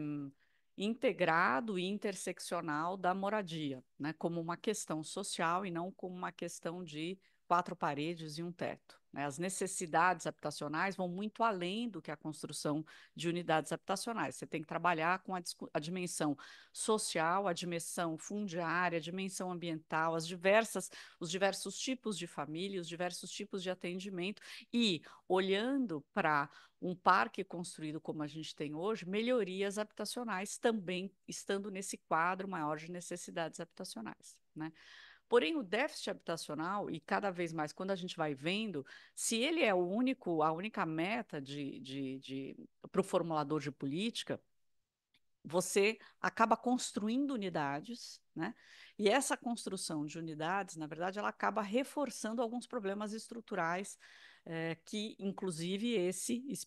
integrado e interseccional da moradia, né? Como uma questão social e não como uma questão de quatro paredes e um teto, né? As necessidades habitacionais vão muito além do que a construção de unidades habitacionais. Você tem que trabalhar com a dimensão social, a dimensão fundiária, a dimensão ambiental, os diversos tipos de família, os diversos tipos de atendimento e olhando para um parque construído como a gente tem hoje, melhorias habitacionais também estando nesse quadro maior de necessidades habitacionais, né? Porém, o déficit habitacional, e cada vez mais, quando a gente vai vendo, se ele é a única meta para o formulador de política, você acaba construindo unidades, né? E essa construção de unidades, na verdade, ela acaba reforçando alguns problemas estruturais, que, inclusive,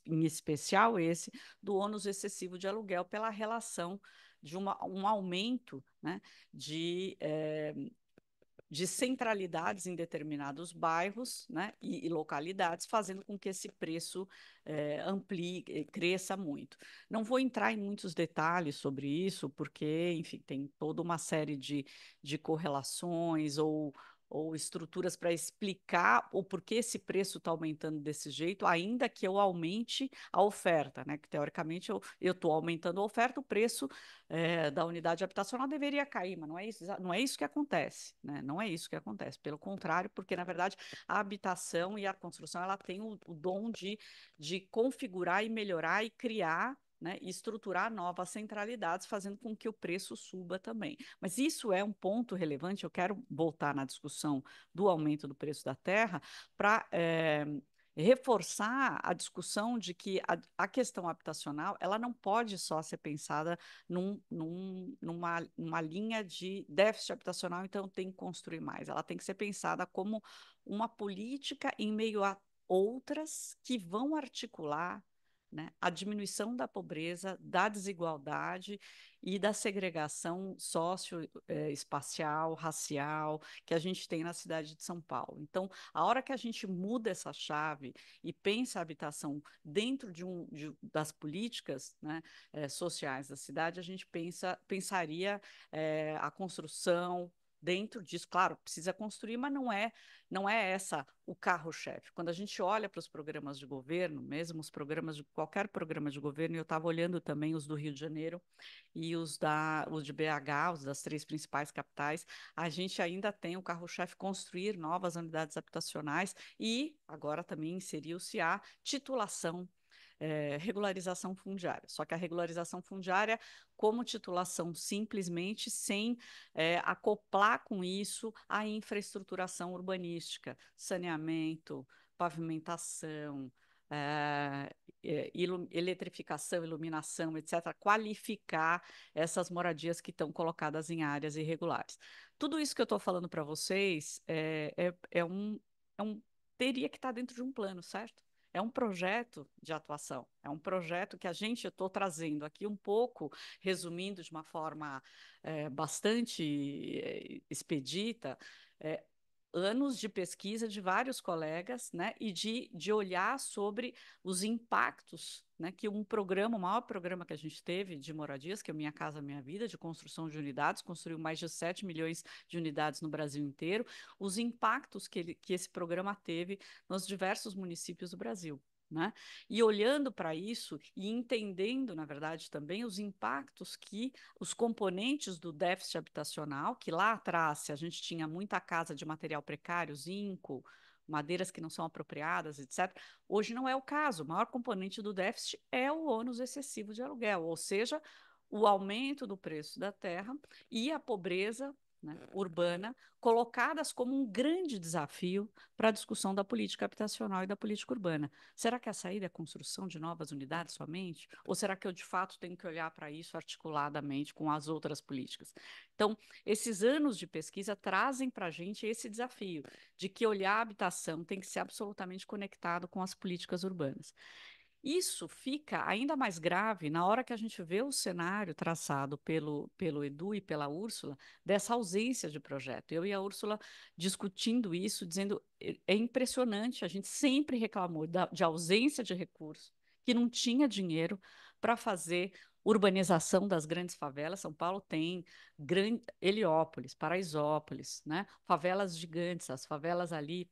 em especial esse, do ônus excessivo de aluguel pela relação de um aumento, né, de centralidades em determinados bairros, né, e localidades, fazendo com que esse preço amplie, cresça muito. Não vou entrar em muitos detalhes sobre isso, porque, enfim, tem toda uma série de correlações ou estruturas para explicar o porquê esse preço está aumentando desse jeito, ainda que eu aumente a oferta, né? Que teoricamente eu estou aumentando a oferta, o preço da unidade habitacional deveria cair, mas não é isso que acontece, né? Não é isso que acontece. Pelo contrário, porque na verdade a habitação e a construção ela tem o dom de configurar e melhorar e criar, né, e estruturar novas centralidades, fazendo com que o preço suba também. Mas isso é um ponto relevante. Eu quero voltar na discussão do aumento do preço da terra para reforçar a discussão de que a questão habitacional ela não pode só ser pensada numa linha de déficit habitacional, então tem que construir mais. Ela tem que ser pensada como uma política em meio a outras que vão articular, né, a diminuição da pobreza, da desigualdade e da segregação socioespacial, racial, que a gente tem na cidade de São Paulo. Então, a hora que a gente muda essa chave e pensa a habitação dentro das políticas, né, sociais da cidade, a gente pensaria a construção dentro disso. Claro, precisa construir, mas não é essa o carro-chefe. Quando a gente olha para os programas de governo, mesmo os programas de qualquer programa de governo, eu estava olhando também os do Rio de Janeiro e os de BH, os das três principais capitais, a gente ainda tem o carro-chefe construir novas unidades habitacionais e agora também inseriu-se a titulação, regularização fundiária. Só que a regularização fundiária como titulação simplesmente sem acoplar com isso a infraestruturação urbanística, saneamento, pavimentação, eletrificação, iluminação, etc., qualificar essas moradias que estão colocadas em áreas irregulares. Tudo isso que eu estou falando para vocês teria que estar dentro de um plano, certo? É um projeto de atuação, é um projeto que eu estou trazendo aqui um pouco, resumindo de uma forma bastante expedita, é, anos de pesquisa de vários colegas, né, e de olhar sobre os impactos, né, que um programa, o maior programa que a gente teve de moradias, que é o Minha Casa Minha Vida, de construção de unidades, construiu mais de 7 milhões de unidades no Brasil inteiro, os impactos que esse programa teve nos diversos municípios do Brasil. Né? E olhando para isso e entendendo, na verdade, também os impactos que os componentes do déficit habitacional, que lá atrás, se a gente tinha muita casa de material precário, zinco, madeiras que não são apropriadas, etc., hoje não é o caso. O maior componente do déficit é o ônus excessivo de aluguel, ou seja, o aumento do preço da terra e a pobreza, né, urbana, colocadas como um grande desafio para a discussão da política habitacional e da política urbana. Será que a saída é a construção de novas unidades somente? Ou será que eu, de fato, tenho que olhar para isso articuladamente com as outras políticas? Então, esses anos de pesquisa trazem para a gente esse desafio de que olhar a habitação tem que ser absolutamente conectado com as políticas urbanas. Isso fica ainda mais grave na hora que a gente vê o cenário traçado pelo Edu e pela Úrsula dessa ausência de projeto. Eu e a Úrsula discutindo isso, dizendo é impressionante, a gente sempre reclamou de ausência de recursos, que não tinha dinheiro para fazer urbanização das grandes favelas. São Paulo tem Heliópolis, Paraisópolis, né? Favelas gigantes, as favelas ali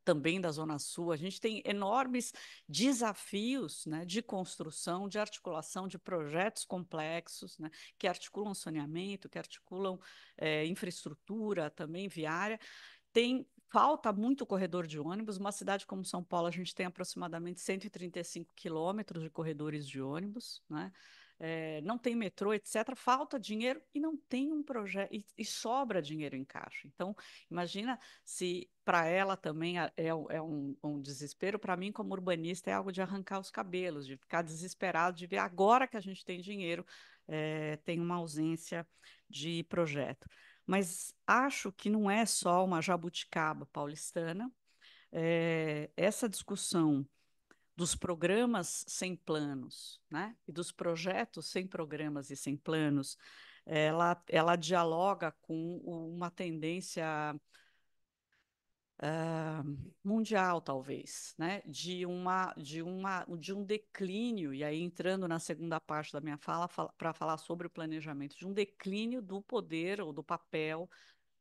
também da Zona Sul. A gente tem enormes desafios, né, de construção, de articulação de projetos complexos, né, que articulam saneamento, que articulam infraestrutura também viária. Falta muito corredor de ônibus. Uma cidade como São Paulo, a gente tem aproximadamente 135 quilômetros de corredores de ônibus, né? Não tem metrô, etc. Falta dinheiro e não tem um projeto, e sobra dinheiro em caixa. Então, imagina se para ela também um desespero, para mim, como urbanista, é algo de arrancar os cabelos, de ficar desesperado, de ver agora que a gente tem dinheiro, tem uma ausência de projeto. Mas acho que não é só uma jabuticaba paulistana. Essa discussão dos programas sem planos, né, e dos projetos sem programas e sem planos, ela dialoga com uma tendência mundial, talvez, né, de um declínio, e aí entrando na segunda parte da minha fala para falar sobre o planejamento, de um declínio do poder ou do papel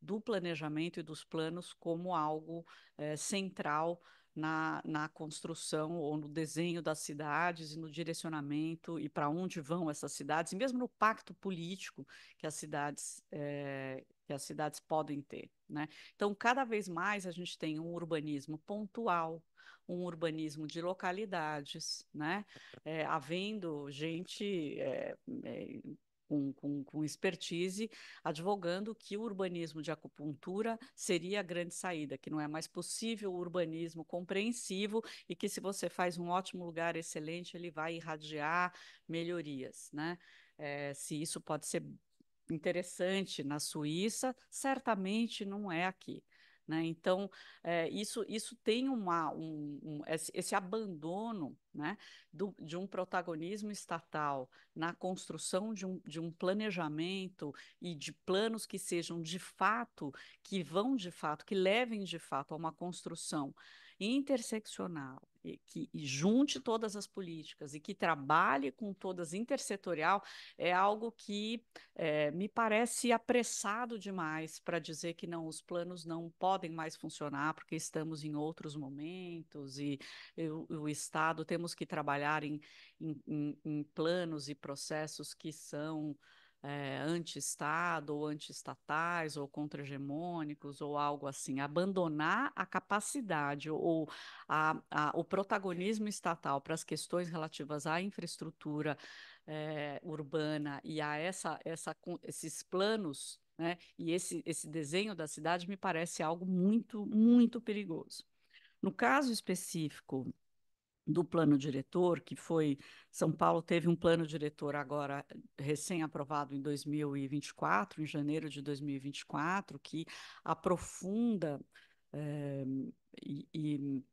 do planejamento e dos planos como algo central na construção ou no desenho das cidades e no direcionamento e para onde vão essas cidades, e mesmo no pacto político que as cidades podem ter, né? Então, cada vez mais a gente tem um urbanismo pontual, um urbanismo de localidades, né? Havendo gente com expertise advogando que o urbanismo de acupuntura seria a grande saída, que não é mais possível o urbanismo compreensivo e que se você faz um ótimo lugar excelente, ele vai irradiar melhorias, né? Se isso pode ser interessante na Suíça, certamente não é aqui. Né? Então, isso tem esse abandono, né, de um protagonismo estatal na construção de um planejamento e de planos que sejam de fato, que levem de fato a uma construção interseccional, e junte todas as políticas e que trabalhe com todas intersetorial, é algo que me parece apressado demais para dizer que não, os planos não podem mais funcionar porque estamos em outros momentos e o Estado temos que trabalhar em planos e processos que são anti-Estado ou anti-estatais ou contra-hegemônicos ou algo assim. Abandonar a capacidade ou o protagonismo estatal para as questões relativas à infraestrutura urbana e a esses planos, né, e esse desenho da cidade me parece algo muito, muito perigoso. No caso específico do plano diretor, que foi, São Paulo teve um plano diretor agora recém-aprovado em 2024, em janeiro de 2024, que aprofunda eh, e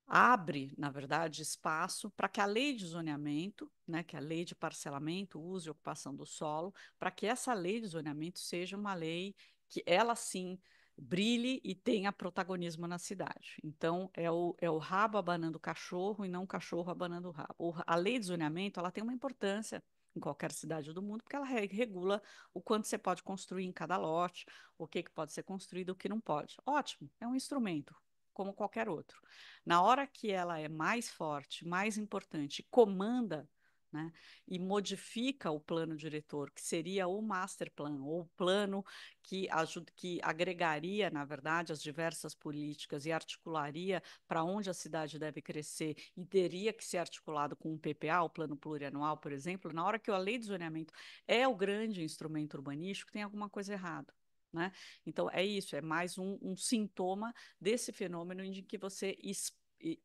abre, na verdade, espaço para que a lei de zoneamento, né, que é a lei de parcelamento, uso e ocupação do solo, para que essa lei de zoneamento seja uma lei que ela sim brilhe e tenha protagonismo na cidade. Então, é o rabo abanando o cachorro e não o cachorro abanando o rabo. A lei de zoneamento, ela tem uma importância em qualquer cidade do mundo, porque ela regula o quanto você pode construir em cada lote, o que pode ser construído, o que não pode. Ótimo, é um instrumento, como qualquer outro. Na hora que ela é mais forte, mais importante, comanda, né, e modifica o plano diretor, que seria o master plan, ou o plano que agregaria, na verdade, as diversas políticas e articularia para onde a cidade deve crescer e teria que ser articulado com o PPA, o plano plurianual, por exemplo, na hora que a lei de zoneamento é o grande instrumento urbanístico, tem alguma coisa errada. Né? Então, é isso, é mais um sintoma desse fenômeno em que você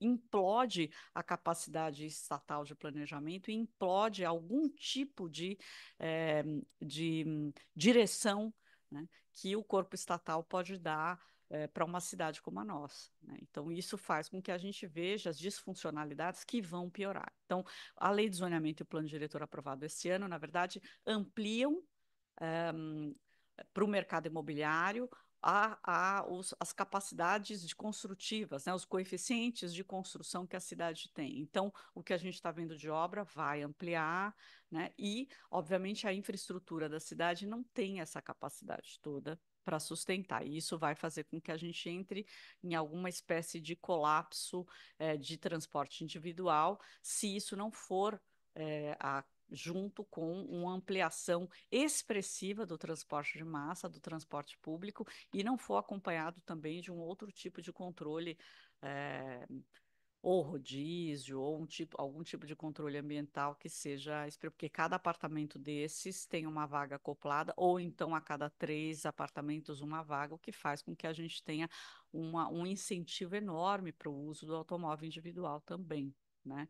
implode a capacidade estatal de planejamento e implode algum tipo de direção, né, que o corpo estatal pode dar para uma cidade como a nossa. Né? Então, isso faz com que a gente veja as disfuncionalidades que vão piorar. Então, a lei de zoneamento e o plano diretor aprovado esse ano, na verdade, ampliam para o mercado imobiliário as capacidades de construtivas, né, os coeficientes de construção que a cidade tem. Então, o que a gente está vendo de obra vai ampliar, né, e, obviamente, a infraestrutura da cidade não tem essa capacidade toda para sustentar. E isso vai fazer com que a gente entre em alguma espécie de colapso de transporte individual, se isso não for junto com uma ampliação expressiva do transporte de massa, do transporte público, e não for acompanhado também de um outro tipo de controle, é, ou rodízio, ou algum tipo de controle ambiental que seja, porque cada apartamento desses tem uma vaga acoplada, ou então a cada 3 apartamentos uma vaga, o que faz com que a gente tenha um incentivo enorme para o uso do automóvel individual também, né?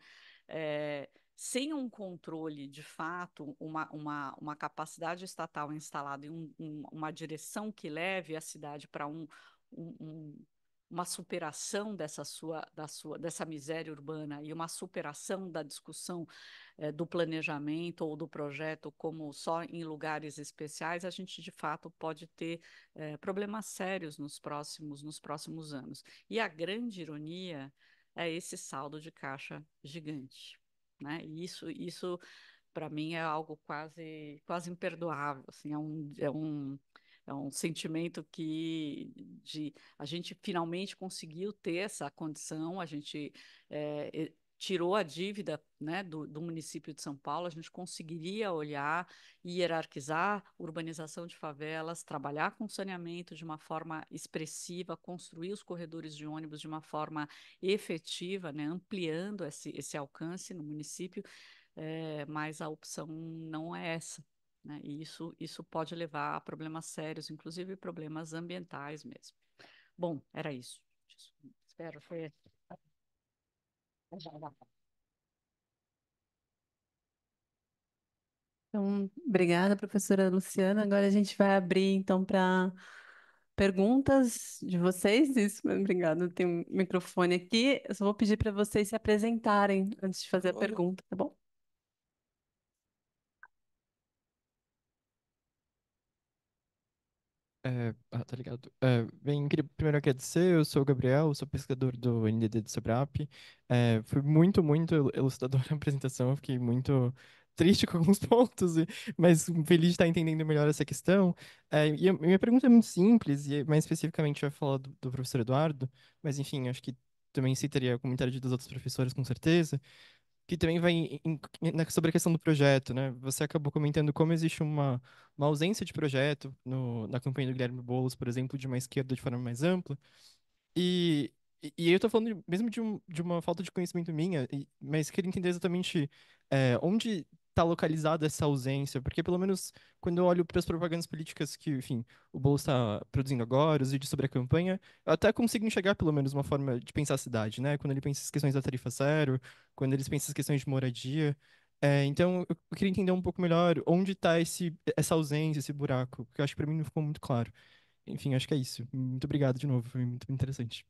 Sem um controle, de fato, uma capacidade estatal instalada em uma direção que leve a cidade para um, um, uma superação dessa miséria urbana e uma superação da discussão do planejamento ou do projeto como só em lugares especiais, a gente de fato pode ter problemas sérios nos próximos anos. E a grande ironia é esse saldo de caixa gigante. Né? E isso para mim é algo quase, quase imperdoável. Assim, é um sentimento a gente finalmente conseguiu ter essa condição, a gente tirou a dívida, né, do município de São Paulo, a gente conseguiria olhar e hierarquizar urbanização de favelas, trabalhar com saneamento de uma forma expressiva, construir os corredores de ônibus de uma forma efetiva, né, ampliando esse alcance no município, mas a opção não é essa. Né? E isso pode levar a problemas sérios, inclusive problemas ambientais mesmo. Bom, era isso. Espero foi. Então, obrigada, professora Luciana. Agora a gente vai abrir, então, para perguntas de vocês. Isso, obrigada. Tem um microfone aqui. Eu só vou pedir para vocês se apresentarem antes de fazer a pergunta, tá bom? Tá ligado. Bem, queria primeiro agradecer, eu sou o Gabriel, sou pesquisador do NDD de Sobrap. Foi muito, muito elucidadora a apresentação, eu fiquei muito triste com alguns pontos, mas feliz de estar entendendo melhor essa questão. E a minha pergunta é muito simples, e mais especificamente vai falar do professor Eduardo, mas enfim, acho que também citaria o comentário dos outros professores, com certeza que também vai sobre a questão do projeto, né? Você acabou comentando como existe uma ausência de projeto na campanha do Guilherme Boulos, por exemplo, de uma esquerda de forma mais ampla. E eu tô falando mesmo de uma falta de conhecimento minha, mas queria entender exatamente onde tá localizada essa ausência? Porque pelo menos quando eu olho para as propagandas políticas que, enfim, o Boulos está produzindo agora, os vídeos sobre a campanha, eu até consigo enxergar pelo menos uma forma de pensar a cidade, né? Quando ele pensa as questões da tarifa zero, quando eles pensam as questões de moradia. Então, eu queria entender um pouco melhor onde está essa ausência, esse buraco, porque eu acho que para mim não ficou muito claro. Enfim, acho que é isso. Muito obrigado de novo, foi muito interessante.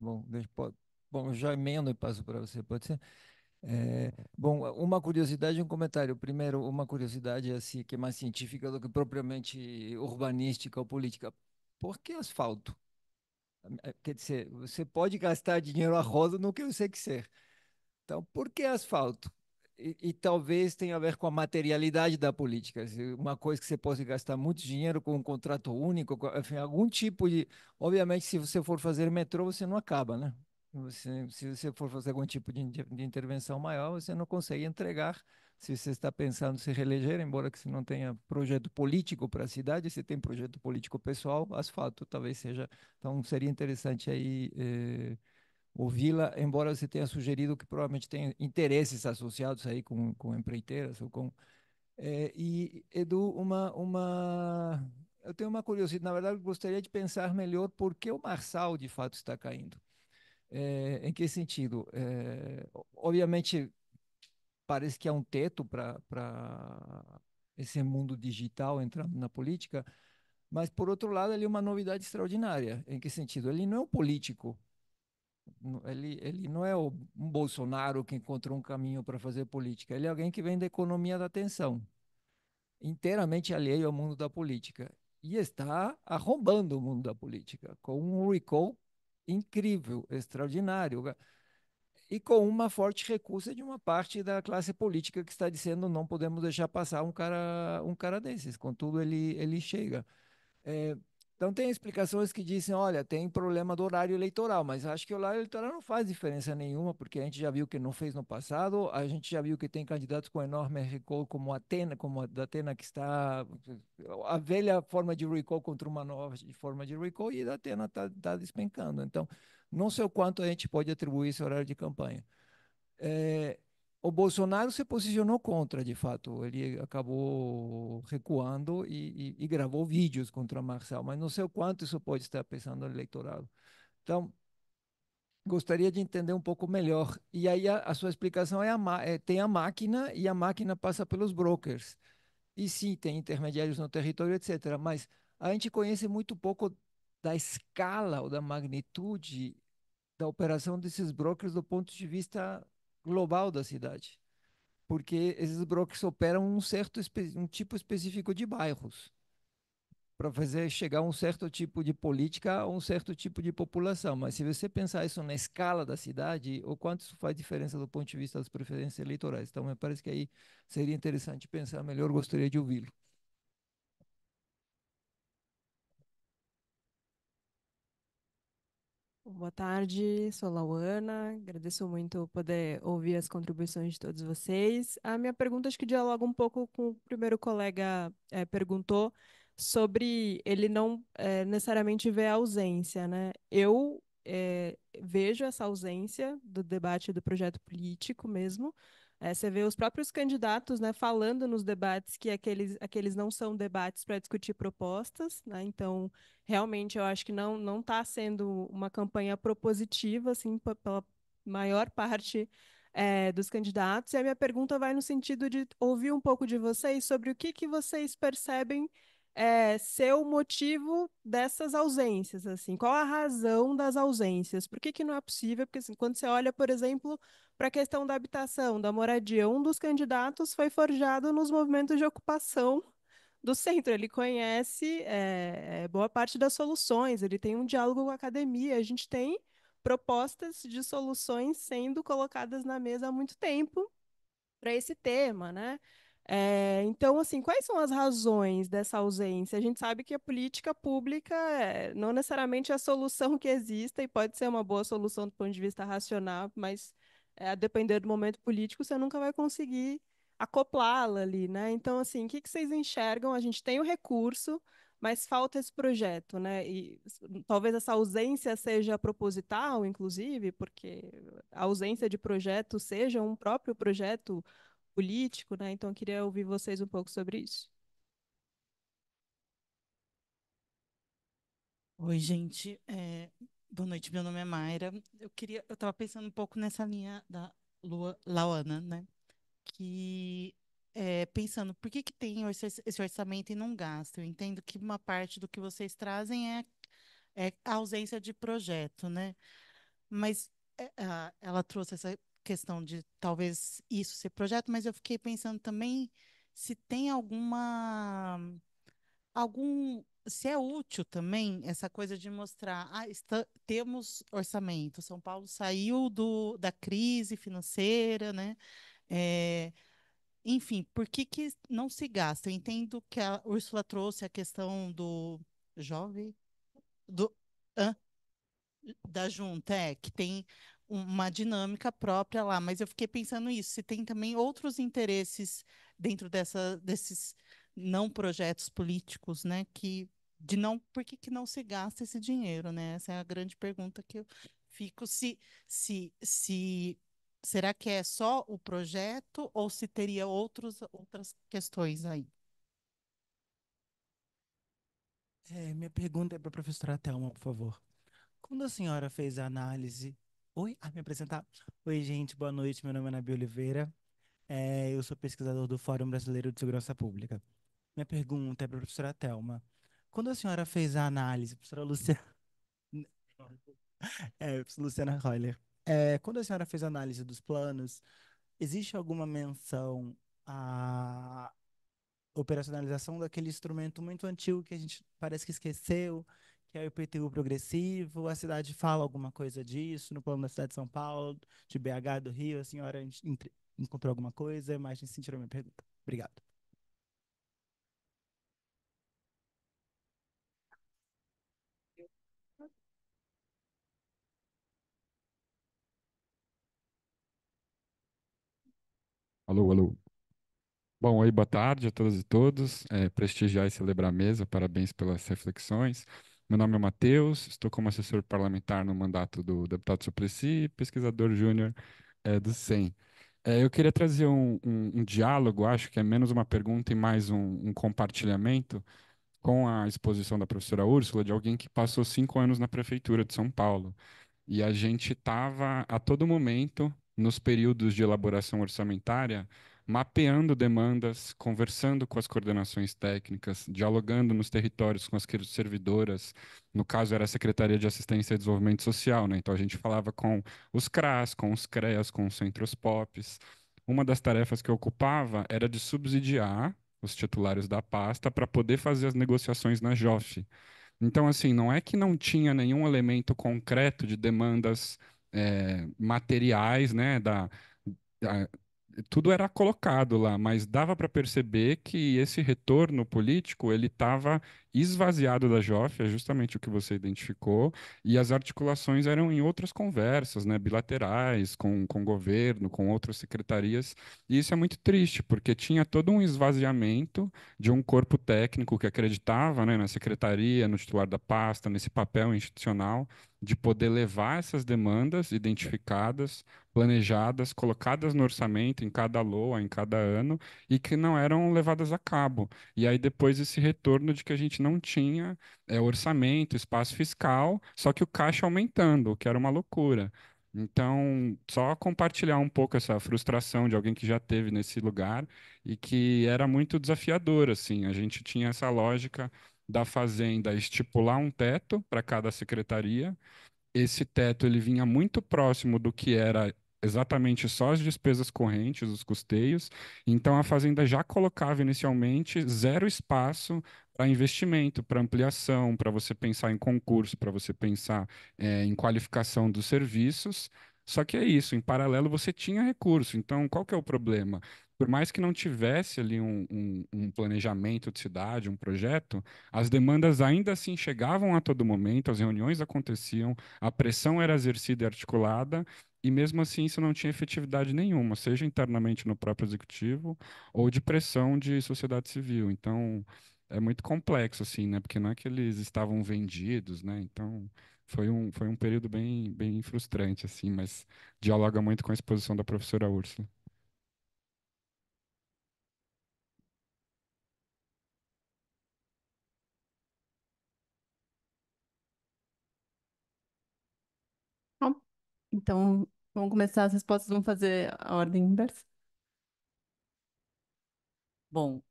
Bom, bom, eu já emendo e passo para você, pode ser? Bom, uma curiosidade e um comentário. Primeiro, uma curiosidade assim, que é mais científica do que propriamente urbanística ou política. Por que asfalto? Quer dizer, você pode gastar dinheiro a roda no que você quiser. Então, por que asfalto? E talvez tenha a ver com a materialidade da política. Uma coisa que você pode gastar muito dinheiro com um contrato único, enfim, algum tipo de. Obviamente, se você for fazer metrô, você não acaba, né? Se você for fazer algum tipo de intervenção maior, você não consegue entregar. Se você está pensando em se reeleger, embora que você não tenha projeto político para a cidade, você tem projeto político pessoal, asfalto talvez seja. Então, seria interessante aí. Ouvi-la, embora você tenha sugerido que provavelmente tem interesses associados aí com empreiteiras ou com e Edu, eu tenho uma curiosidade, na verdade, eu gostaria de pensar melhor por que o Marçal de fato está caindo. Em que sentido? Obviamente, parece que há um teto para esse mundo digital entrando na política, mas por outro lado, ele é uma novidade extraordinária. Em que sentido? Ele não é um político. Ele não é um Bolsonaro que encontrou um caminho para fazer política. Ele é alguém que vem da economia da atenção, inteiramente alheio ao mundo da política. E está arrombando o mundo da política, com um recall incrível, extraordinário, e com uma forte recusa de uma parte da classe política que está dizendo não podemos deixar passar um cara desses. Contudo, ele chega. É, então, tem explicações que dizem, olha, tem problema do horário eleitoral, mas acho que o horário eleitoral não faz diferença nenhuma, porque a gente já viu que não fez no passado, a gente já viu que tem candidatos com enorme recall, como a Atena, como a da Atena, que está a velha forma de recall contra uma nova forma de recall, e a Atena está despencando. Então, não sei o quanto a gente pode atribuir esse horário de campanha. É, o Bolsonaro se posicionou contra, de fato. Ele acabou recuando e gravou vídeos contra Marçal, mas não sei o quanto isso pode estar pensando no eleitorado. Então, gostaria de entender um pouco melhor. E aí a sua explicação tem a máquina e a máquina passa pelos brokers. E sim, tem intermediários no território, etc. Mas a gente conhece muito pouco da escala ou da magnitude da operação desses brokers do ponto de vista global da cidade, porque esses brokers operam um tipo específico de bairros para fazer chegar a um certo tipo de política a um certo tipo de população. Mas se você pensar isso na escala da cidade, o quanto isso faz diferença do ponto de vista das preferências eleitorais. Então, me parece que aí seria interessante pensar melhor, gostaria de ouvi-lo. Boa tarde, sou Lauana. Agradeço muito poder ouvir as contribuições de todos vocês. A minha pergunta acho que dialoga um pouco com o primeiro colega perguntou sobre ele não necessariamente ver a ausência, né? Eu vejo essa ausência do debate do projeto político mesmo. Você vê os próprios candidatos, né, falando nos debates que aqueles não são debates para discutir propostas, né? Então realmente eu acho que não está sendo uma campanha propositiva, assim, pela maior parte dos candidatos. E a minha pergunta vai no sentido de ouvir um pouco de vocês sobre o que vocês percebem ser o motivo dessas ausências, assim, qual a razão das ausências? Por que não é possível? Porque assim, quando você olha, por exemplo, para a questão da habitação, da moradia, um dos candidatos foi forjado nos movimentos de ocupação do centro, ele conhece boa parte das soluções, ele tem um diálogo com a academia, a gente tem propostas de soluções sendo colocadas na mesa há muito tempo para esse tema, né? Então, assim, quais são as razões dessa ausência? A gente sabe que a política pública não necessariamente é a solução que exista e pode ser uma boa solução do ponto de vista racional, mas a depender do momento político, você nunca vai conseguir acoplá-la ali, né? Então, assim, o que vocês enxergam? A gente tem o recurso, mas falta esse projeto, né? E talvez essa ausência seja proposital, inclusive, porque a ausência de projeto seja um próprio projeto político, né? Então, eu queria ouvir vocês um pouco sobre isso. Oi, gente. Boa noite. Meu nome é Mayra. Eu estava pensando um pouco nessa linha da Lauana, né? Que pensando, por que que tem esse orçamento e não gasta? Eu entendo que uma parte do que vocês trazem é a ausência de projeto, né? Mas ela trouxe essa questão de talvez isso ser projeto, mas eu fiquei pensando também se tem se é útil também essa coisa de mostrar, temos orçamento, São Paulo saiu da crise financeira, né? É, enfim, por que que não se gasta? Eu entendo que a Úrsula trouxe a questão do jovem, do, hã? Da junta, que tem uma dinâmica própria lá, mas eu fiquei pensando isso, se tem também outros interesses dentro desses não projetos políticos, né, por que que não se gasta esse dinheiro, né? Essa é a grande pergunta que eu fico, se será que é só o projeto ou se teria outras questões aí? Minha pergunta é para a professora Thelma, por favor. Quando a senhora fez a análise. Oi, me apresentar. Oi, gente, boa noite. Meu nome é Nabi Oliveira. Eu sou pesquisador do Fórum Brasileiro de Segurança Pública. Minha pergunta é para a professora Thelma. Quando a senhora fez a análise, professora Luciana. Professora Luciana Roller. Quando a senhora fez a análise dos planos, existe alguma menção a operacionalização daquele instrumento muito antigo que a gente parece que esqueceu, que é o IPTU progressivo? A cidade fala alguma coisa disso no plano da cidade de São Paulo, de BH, do Rio? A senhora encontrou alguma coisa? Mais nesse sentido, a minha pergunta. Obrigado. Alô, alô. Bom, aí, boa tarde a todas e todos. Prestigiar e celebrar a mesa, parabéns pelas reflexões. Meu nome é Matheus, estou como assessor parlamentar no mandato do deputado Suplicy e pesquisador júnior do SEM. Eu queria trazer um diálogo, acho que é menos uma pergunta e mais um compartilhamento com a exposição da professora Úrsula, de alguém que passou 5 anos na prefeitura de São Paulo. E a gente estava, a todo momento, nos períodos de elaboração orçamentária, mapeando demandas, conversando com as coordenações técnicas, dialogando nos territórios com as servidoras. No caso, era a Secretaria de Assistência e Desenvolvimento Social, né? Então, a gente falava com os CRAS, com os CREAS, com os centros POPs. Uma das tarefas que eu ocupava era de subsidiar os titulares da pasta para poder fazer as negociações na JOF. Então, assim, não é que não tinha nenhum elemento concreto de demandas materiais, né, da- tudo era colocado lá, mas dava para perceber que esse retorno político ele estava esvaziado da JOF, é justamente o que você identificou, e as articulações eram em outras conversas, né, bilaterais, com o governo, com outras secretarias, e isso é muito triste, porque tinha todo um esvaziamento de um corpo técnico que acreditava, né, na secretaria, no titular da pasta, nesse papel institucional, de poder levar essas demandas identificadas, planejadas, colocadas no orçamento em cada LOA, em cada ano, e que não eram levadas a cabo. E aí depois esse retorno de que a gente não tinha orçamento, espaço fiscal, só que o caixa aumentando, o que era uma loucura. Então, só compartilhar um pouco essa frustração de alguém que já teve nesse lugar e que era muito desafiador, assim. A gente tinha essa lógica da fazenda estipular um teto para cada secretaria. Esse teto ele vinha muito próximo do que era exatamente só as despesas correntes, os custeios. Então a fazenda já colocava inicialmente zero espaço para investimento, para ampliação, para você pensar em concurso, para você pensar em qualificação dos serviços. Só que é isso, em paralelo você tinha recurso. Então, qual que é o problema? Por mais que não tivesse ali um planejamento de cidade, um projeto, as demandas ainda assim chegavam a todo momento, as reuniões aconteciam, a pressão era exercida e articulada, e mesmo assim isso não tinha efetividade nenhuma, seja internamente no próprio executivo ou de pressão de sociedade civil. Então, é muito complexo, assim, né? Porque não é que eles estavam vendidos, né? Então, foi um período bem frustrante, assim, mas dialoga muito com a exposição da professora Úrsula. Bom, então, vamos começar as respostas, vamos fazer a ordem inversa. Bom,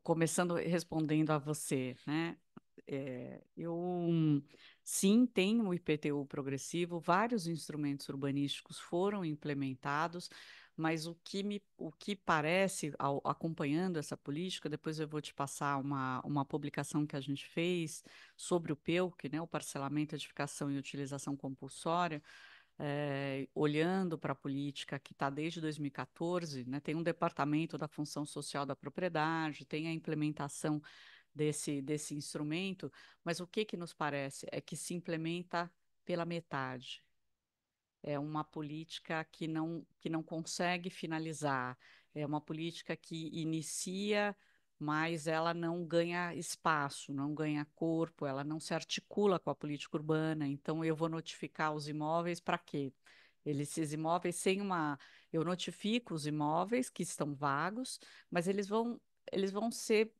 começando respondendo a você, né? Eu sim tenho o IPTU progressivo, vários instrumentos urbanísticos foram implementados, mas o que parece, acompanhando essa política, depois eu vou te passar uma publicação que a gente fez sobre o PEUC, né? O parcelamento, edificação e utilização compulsória, olhando para a política que está desde 2014, né, tem um departamento da função social da propriedade, tem a implementação desse instrumento, mas o que nos parece é que se implementa pela metade. É uma política que não consegue finalizar, é uma política que inicia, mas ela não ganha espaço, não ganha corpo, ela não se articula com a política urbana. Então, eu vou notificar os imóveis para quê? Esses imóveis sem uma. Eu notifico os imóveis que estão vagos, mas eles vão ser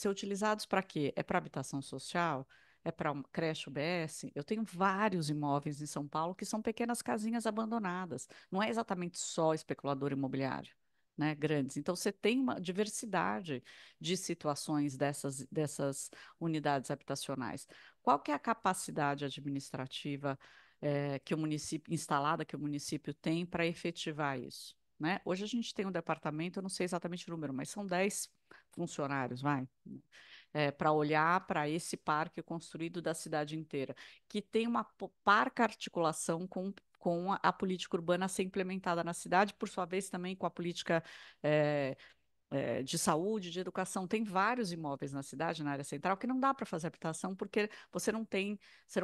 utilizados para quê? É para habitação social? É para uma creche UBS? Eu tenho vários imóveis em São Paulo que são pequenas casinhas abandonadas. Não é exatamente só especulador imobiliário, né? Grandes. Então, você tem uma diversidade de situações dessas unidades habitacionais. Qual que é a capacidade administrativa que o município, instalada que o município tem para efetivar isso? Né? Hoje a gente tem um departamento, eu não sei exatamente o número, mas são 10 funcionários, vai, para olhar para esse parque construído da cidade inteira, que tem uma parca articulação com a política urbana a ser implementada na cidade, por sua vez também com a política eh, de saúde, de educação. Tem vários imóveis na cidade, na área central, que não dá para fazer habitação porque você não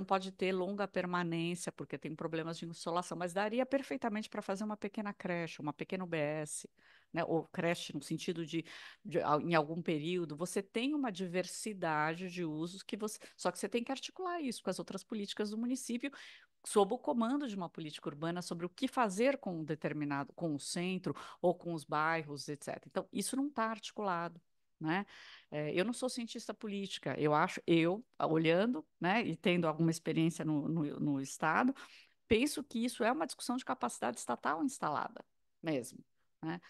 pode ter longa permanência, porque tem problemas de insolação, mas daria perfeitamente para fazer uma pequena creche, uma pequena UBS, né? Ou creche no sentido em algum período, você tem uma diversidade de usos só que você tem que articular isso com as outras políticas do município, sob o comando de uma política urbana sobre o que fazer com um determinado, com o centro ou com os bairros, etc. Então, isso não está articulado. Né? Eu não sou cientista política, olhando, né, e tendo alguma experiência no Estado, penso que isso é uma discussão de capacidade estatal instalada mesmo, né?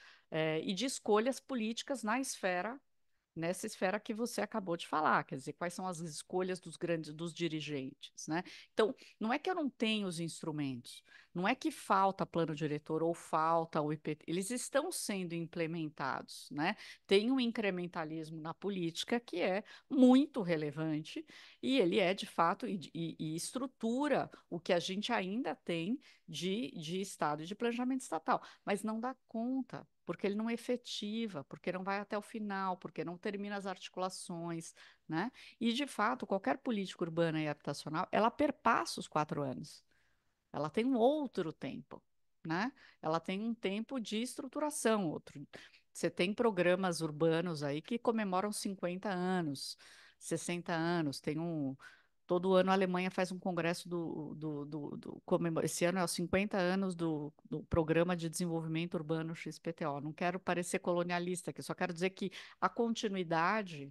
E de escolhas políticas nessa esfera que você acabou de falar, quer dizer, quais são as escolhas dos dirigentes, né? Então, não é que eu não tenho os instrumentos, não é que falta plano diretor ou falta o IPT, eles estão sendo implementados, né? Tem um incrementalismo na política que é muito relevante e ele é, de fato, e estrutura o que a gente ainda tem de Estado e de planejamento estatal, mas não dá conta, porque ele não efetiva, porque não vai até o final, porque não termina as articulações, né? E, de fato, qualquer política urbana e habitacional, ela perpassa os 4 anos. Ela tem um outro tempo, né? Ela tem um tempo de estruturação, outro. Você tem programas urbanos aí que comemoram 50 anos, 60 anos, todo ano a Alemanha faz um congresso esse ano é os 50 anos do Programa de Desenvolvimento Urbano XPTO. Não quero parecer colonialista aqui, só quero dizer que a continuidade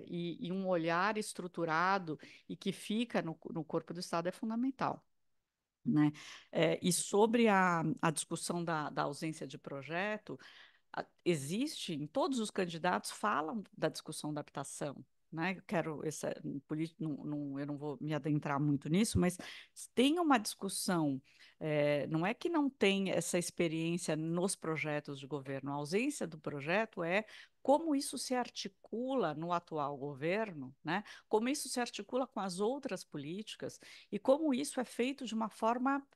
e um olhar estruturado e que fica no corpo do Estado é fundamental. Né? E sobre a discussão da ausência de projeto, existe, em todos os candidatos falam da discussão da habitação. Né? Eu não vou me adentrar muito nisso, mas tem uma discussão. Não é que não tem essa experiência nos projetos de governo, a ausência do projeto é como isso se articula no atual governo, né? Como isso se articula com as outras políticas e como isso é feito de uma forma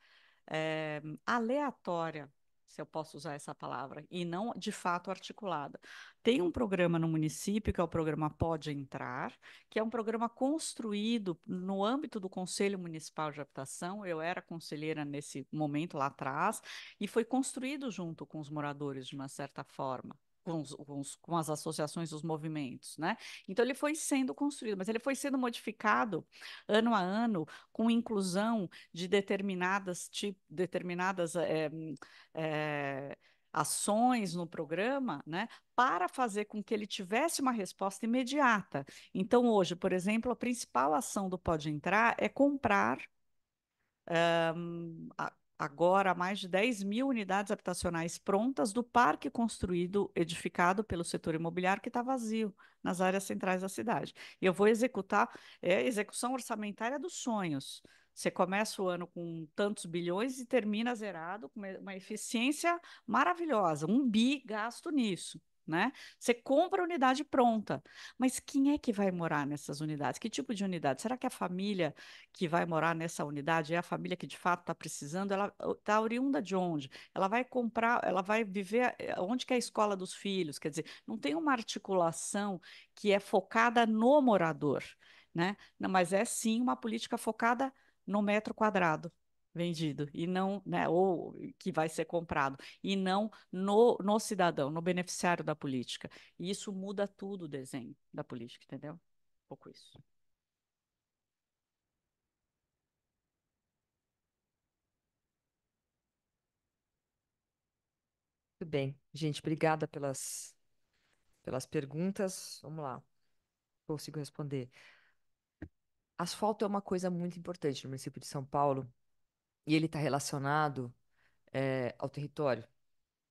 aleatória, se eu posso usar essa palavra, e não de fato articulada. Tem um programa no município, que é o programa Pode Entrar, que é um programa construído no âmbito do Conselho Municipal de Habitação. Eu era conselheira nesse momento lá atrás, e foi construído junto com os moradores, de uma certa forma. com as associações, os movimentos, né? Então ele foi sendo construído, mas ele foi sendo modificado ano a ano com inclusão de determinadas ações no programa, né, para fazer com que ele tivesse uma resposta imediata. Então, hoje, por exemplo, a principal ação do Pode Entrar é comprar agora mais de 10 mil unidades habitacionais prontas do parque construído, edificado pelo setor imobiliário que está vazio nas áreas centrais da cidade. E eu vou executar, execução orçamentária dos sonhos. Você começa o ano com tantos bilhões e termina zerado, com uma eficiência maravilhosa, 1 bi gasto nisso. Né? Você compra a unidade pronta, mas quem é que vai morar nessas unidades? Que tipo de unidade? Será que a família que vai morar nessa unidade é a família que de fato está precisando? Ela está oriunda de onde? Ela vai comprar, ela vai viver onde que é a escola dos filhos? Quer dizer, não tem uma articulação que é focada no morador, né? Não, mas é sim uma política focada no metro quadrado vendido e não, né, ou que vai ser comprado e não no cidadão, no beneficiário da política. E isso muda tudo o desenho da política, entendeu? Um pouco isso. Muito bem. Gente, obrigada pelas perguntas. Vamos lá. Consigo responder. Asfalto é uma coisa muito importante no município de São Paulo e ele está relacionado ao território,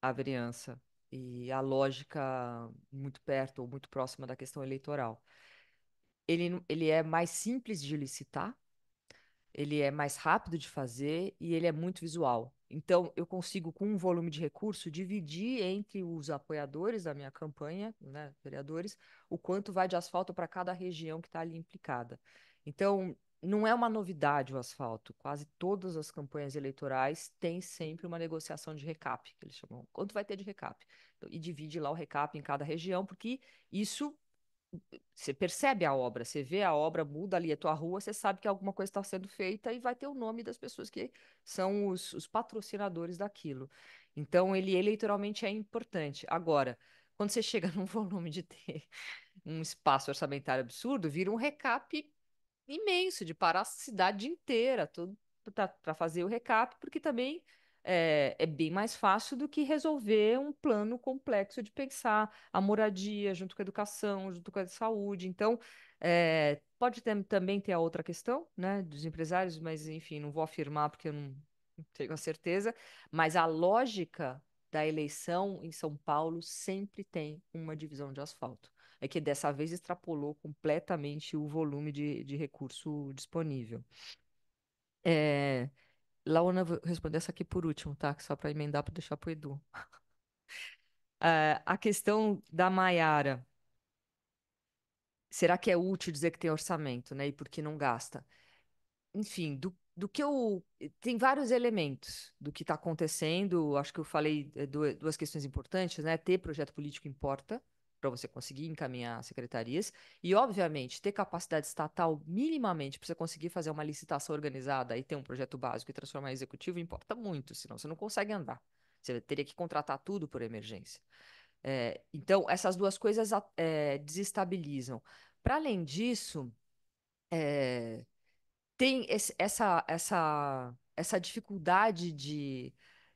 à vereança e à lógica muito perto ou muito próxima da questão eleitoral. Ele é mais simples de licitar, ele é mais rápido de fazer e ele é muito visual. Então, eu consigo, com um volume de recurso, dividir entre os apoiadores da minha campanha, né, vereadores, o quanto vai de asfalto para cada região que está ali implicada. Então, não é uma novidade o asfalto. Quase todas as campanhas eleitorais têm sempre uma negociação de recap, que eles chamam. Quanto vai ter de recap? E divide lá o recap em cada região, porque isso você percebe a obra, você vê a obra, muda ali a tua rua, você sabe que alguma coisa está sendo feita e vai ter o nome das pessoas que são os patrocinadores daquilo. Então, ele eleitoralmente é importante. Agora, quando você chega num volume de ter um espaço orçamentário absurdo, vira um recap imenso de parar a cidade inteira para fazer o recap, porque também é bem mais fácil do que resolver um plano complexo de pensar a moradia junto com a educação, junto com a saúde. Então, pode também ter a outra questão, né, dos empresários, mas enfim, não vou afirmar porque eu não tenho a certeza, mas a lógica da eleição em São Paulo sempre tem uma divisão de asfalto. É que dessa vez extrapolou completamente o volume de recurso disponível. Laona, vou responder essa aqui por último, tá? Só para emendar para deixar para o Edu. A questão da Maiara. Será que é útil dizer que tem orçamento, né? E por que não gasta? Enfim, do que eu. Tem vários elementos do que está acontecendo. Acho que eu falei duas questões importantes, né? Ter projeto político importa para você conseguir encaminhar secretarias. E, obviamente, ter capacidade estatal minimamente para você conseguir fazer uma licitação organizada e ter um projeto básico e transformar em executivo importa muito, senão você não consegue andar. Você teria que contratar tudo por emergência. Então, essas duas coisas desestabilizam. Para além disso, tem essa dificuldade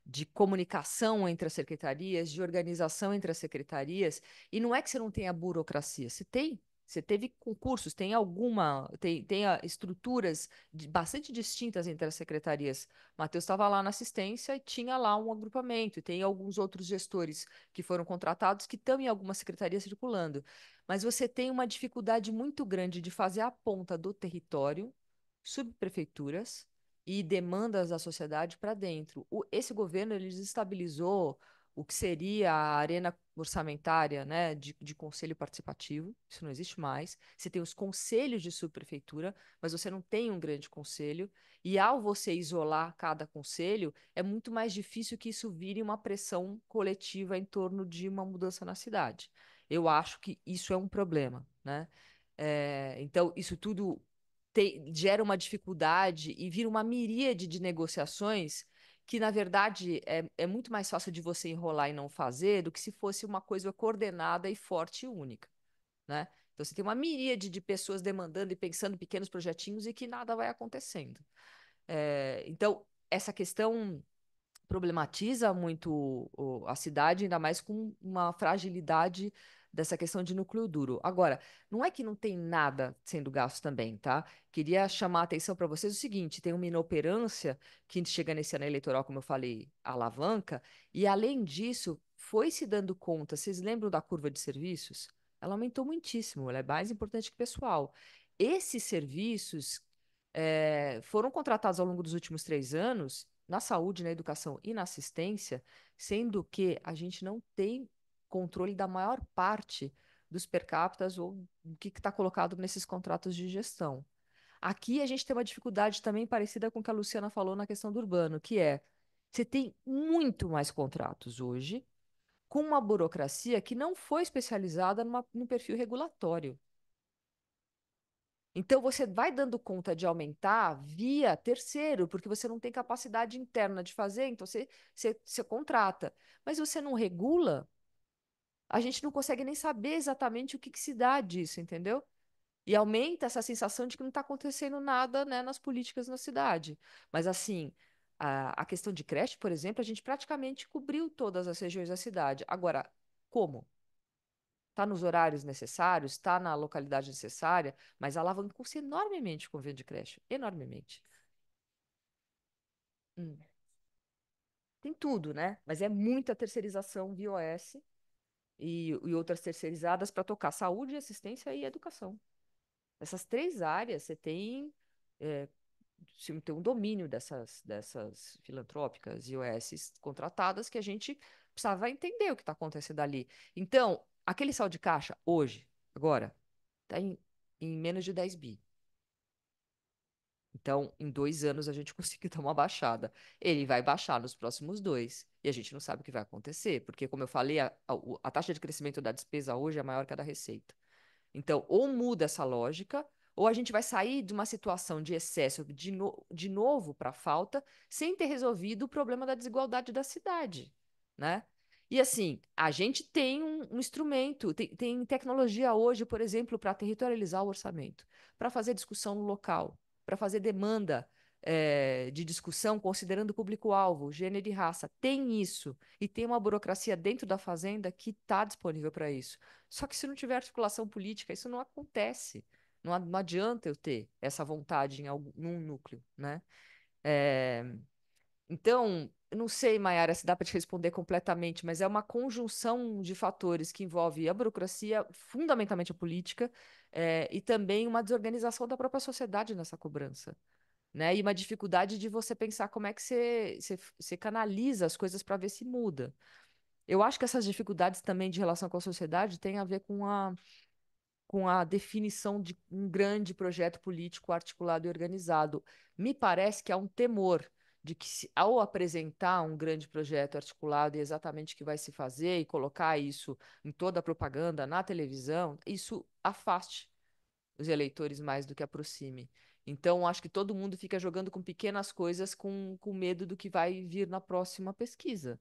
de comunicação entre as secretarias, de organização entre as secretarias, e não é que você não tenha burocracia, você tem. Você teve concursos, tem estruturas bastante distintas entre as secretarias. Matheus estava lá na assistência e tinha lá um agrupamento, e tem alguns outros gestores que foram contratados que estão em algumas secretarias circulando. Mas você tem uma dificuldade muito grande de fazer a ponta do território, subprefeituras e demandas da sociedade para dentro. Esse governo ele desestabilizou o que seria a arena orçamentária, né, de conselho participativo. Isso não existe mais. Você tem os conselhos de subprefeitura, mas você não tem um grande conselho. E ao você isolar cada conselho, é muito mais difícil que isso vire uma pressão coletiva em torno de uma mudança na cidade. Eu acho que isso é um problema, né? Então, isso tudo gera uma dificuldade e vira uma miríade de negociações que, na verdade, é muito mais fácil de você enrolar e não fazer do que se fosse uma coisa coordenada e forte e única, né? Então, você tem uma miríade de pessoas demandando e pensando em pequenos projetinhos e que nada vai acontecendo. Então, essa questão problematiza muito a cidade, ainda mais com uma fragilidade dessa questão de núcleo duro. Agora, não é que não tem nada sendo gasto também, tá? Queria chamar a atenção para vocês o seguinte: tem uma inoperância que chega nesse ano eleitoral, como eu falei, alavanca, e além disso, foi se dando conta, vocês lembram da curva de serviços? Ela aumentou muitíssimo, ela é mais importante que pessoal. Esses serviços foram contratados ao longo dos últimos 3 anos na saúde, na educação e na assistência, sendo que a gente não tem controle da maior parte dos per capitas ou do que está colocado nesses contratos de gestão. Aqui a gente tem uma dificuldade também parecida com o que a Luciana falou na questão do urbano, que é você tem muito mais contratos hoje com uma burocracia que não foi especializada num perfil regulatório. Então, você vai dando conta de aumentar via terceiro, porque você não tem capacidade interna de fazer, então você contrata. Mas você não regula, a gente não consegue nem saber exatamente o que se dá disso, entendeu? E aumenta essa sensação de que não está acontecendo nada, né, nas políticas na cidade. Mas, assim, a questão de creche, por exemplo, a gente praticamente cobriu todas as regiões da cidade. Agora, como? Está nos horários necessários, está na localidade necessária, mas alavancou-se enormemente o convênio de creche, enormemente. Hum. Tem tudo, né? Mas é muita terceirização via OS e outras terceirizadas para tocar saúde, assistência e educação. Essas 3 áreas você é, tem um domínio dessas filantrópicas e OS contratadas que a gente precisava entender o que está acontecendo ali. Então, aquele saldo de caixa hoje, agora, está em menos de 10 bi. Então, em 2 anos a gente conseguiu dar uma baixada. Ele vai baixar nos próximos 2. E a gente não sabe o que vai acontecer, porque, como eu falei, a taxa de crescimento da despesa hoje é maior que a da receita. Então, ou muda essa lógica, ou a gente vai sair de uma situação de excesso de novo para falta, sem ter resolvido o problema da desigualdade da cidade, né? E assim, a gente tem um instrumento, tem tecnologia hoje, por exemplo, para territorializar o orçamento, para fazer discussão no local, para fazer demanda de discussão considerando o público-alvo, gênero e raça. Tem isso. E tem uma burocracia dentro da Fazenda que está disponível para isso. Só que se não tiver articulação política, isso não acontece. Não adianta eu ter essa vontade num núcleo, né? É, então, eu não sei, Mayara, se dá para te responder completamente, mas é uma conjunção de fatores que envolve a burocracia, fundamentalmente a política, e também uma desorganização da própria sociedade nessa cobrança, né? E uma dificuldade de você pensar como é que você canaliza as coisas para ver se muda. Eu acho que essas dificuldades também de relação com a sociedade têm a ver com a definição de um grande projeto político articulado e organizado. Me parece que há um temor de que, ao apresentar um grande projeto articulado e exatamente o que vai se fazer e colocar isso em toda a propaganda, na televisão, isso afaste os eleitores mais do que aproxime. Então, acho que todo mundo fica jogando com pequenas coisas com medo do que vai vir na próxima pesquisa.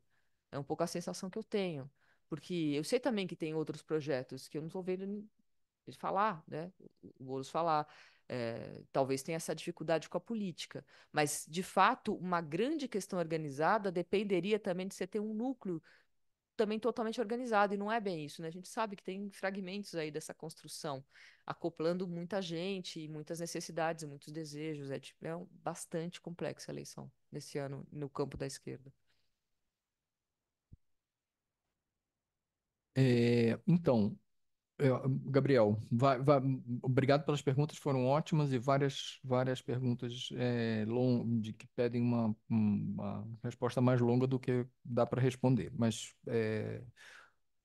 É um pouco a sensação que eu tenho. Porque eu sei também que tem outros projetos que eu não estou vendo ele falar, né? O Boulos falar. Talvez tenha essa dificuldade com a política. Mas, de fato, uma grande questão organizada dependeria também de você ter um núcleo também totalmente organizado, e não é bem isso, né? A gente sabe que tem fragmentos aí dessa construção, acoplando muita gente, e muitas necessidades, e muitos desejos. Bastante complexa a eleição nesse ano no campo da esquerda. Então, Gabriel, obrigado pelas perguntas, foram ótimas e várias perguntas que pedem uma resposta mais longa do que dá para responder. Mas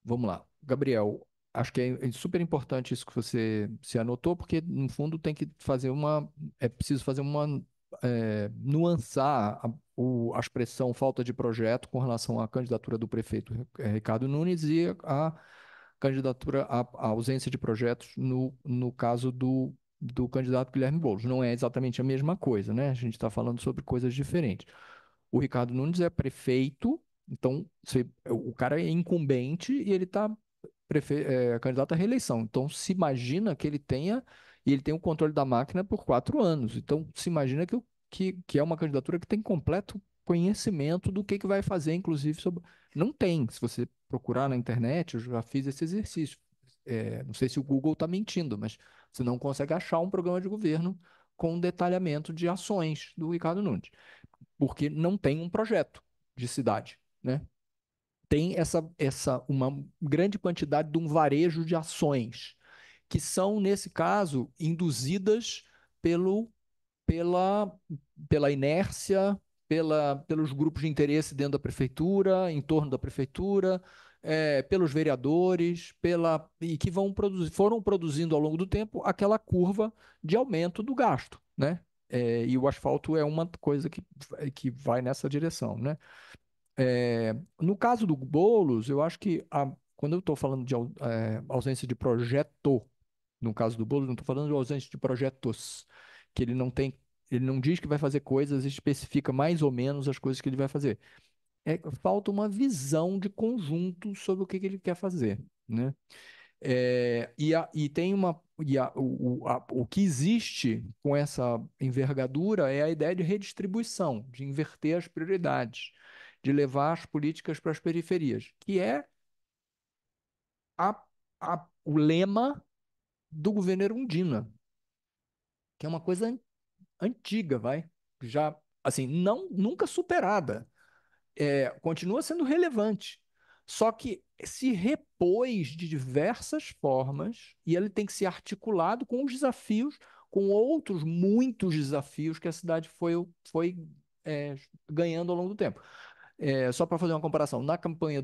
vamos lá. Gabriel, acho que é super importante isso que você se anotou, porque no fundo tem que fazer é preciso fazer nuançar a expressão falta de projeto com relação à candidatura do prefeito Ricardo Nunes e a candidatura, a ausência de projetos no caso do candidato Guilherme Boulos. Não é exatamente a mesma coisa, né? A gente está falando sobre coisas diferentes. O Ricardo Nunes é prefeito, então o cara é incumbente e ele está candidato à reeleição. Então, se imagina que ele tenha, e ele tem o controle da máquina por 4 anos. Então, se imagina que é uma candidatura que tem completo conhecimento do que vai fazer, inclusive, sobre. Não tem. Se você procurar na internet, eu já fiz esse exercício. Não sei se o Google está mentindo, mas você não consegue achar um programa de governo com detalhamento de ações do Ricardo Nunes, porque não tem um projeto de cidade, né? Tem uma grande quantidade de um varejo de ações que são, nesse caso, induzidas pelo, pela, pela inércia, pelos grupos de interesse dentro da prefeitura, em torno da prefeitura, pelos vereadores, e que foram produzindo ao longo do tempo aquela curva de aumento do gasto, né? E o asfalto é uma coisa que vai nessa direção, né? No caso do Boulos, eu acho que quando eu estou falando de ausência de projeto, no caso do Boulos, não estou falando de ausência de projetos, que ele não diz que vai fazer coisas, especifica mais ou menos as coisas que ele vai fazer. Falta uma visão de conjunto sobre o que ele quer fazer, né? E tem o que existe com essa envergadura é a ideia de redistribuição, de inverter as prioridades, de levar as políticas para as periferias, que é o lema do governo Erundina, que é uma coisa antiga, já assim, nunca superada, continua sendo relevante. Só que se repôs de diversas formas e ele tem que ser articulado com os desafios, com outros muitos desafios que a cidade foi ganhando ao longo do tempo. Só para fazer uma comparação, na campanha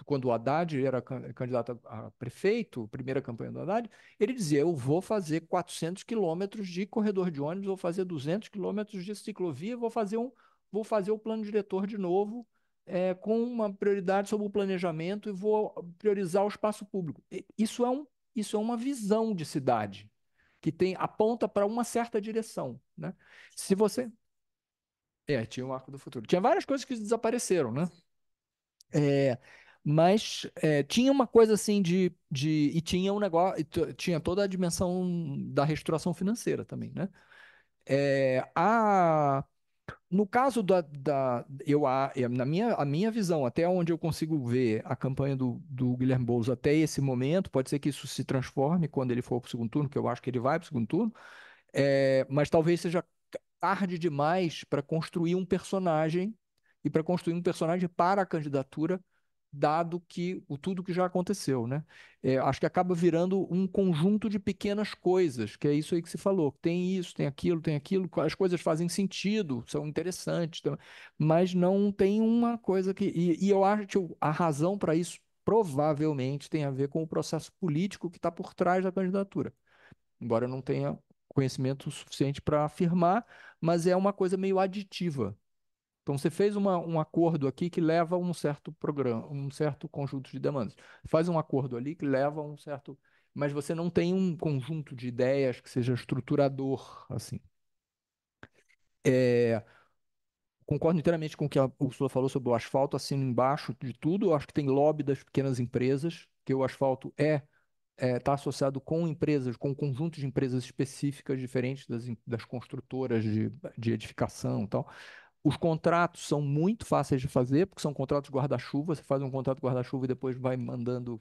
quando o Haddad era candidato a prefeito, primeira campanha do Haddad, ele dizia: eu vou fazer 400 quilômetros de corredor de ônibus, vou fazer 200 quilômetros de ciclovia, vou fazer o plano diretor de novo, com uma prioridade sobre o planejamento e vou priorizar o espaço público. Isso é uma visão de cidade que aponta para uma certa direção, né? Se você tinha o Arco do Futuro. Tinha várias coisas que desapareceram, né? Mas tinha uma coisa assim e tinha um negócio, tinha toda a dimensão da reestruturação financeira também, né? No caso a minha visão, até onde eu consigo ver a campanha do Guilherme Boulos até esse momento, pode ser que isso se transforme quando ele for para o segundo turno, que eu acho que ele vai para o segundo turno, mas talvez seja tarde demais para construir um personagem para a candidatura, dado tudo que já aconteceu, né? Acho que acaba virando um conjunto de pequenas coisas, que é isso aí que você falou. Tem isso, tem aquilo, as coisas fazem sentido, são interessantes, mas não tem uma coisa que. E eu acho que a razão para isso provavelmente tem a ver com o processo político que está por trás da candidatura. Embora eu não tenha conhecimento suficiente para afirmar, mas é uma coisa meio aditiva. Então, você fez um acordo aqui que leva a um certo programa, um certo conjunto de demandas. Faz um acordo ali que leva a um certo. Mas você não tem um conjunto de ideias que seja estruturador, assim. Concordo inteiramente com o que a Úrsula falou sobre o asfalto, assino embaixo de tudo. Eu acho que tem lobby das pequenas empresas, que o asfalto está associado com empresas, com um conjunto de empresas específicas, diferentes das construtoras de edificação e tal. Os contratos são muito fáceis de fazer, porque são contratos guarda-chuva. Você faz um contrato guarda-chuva e depois vai mandando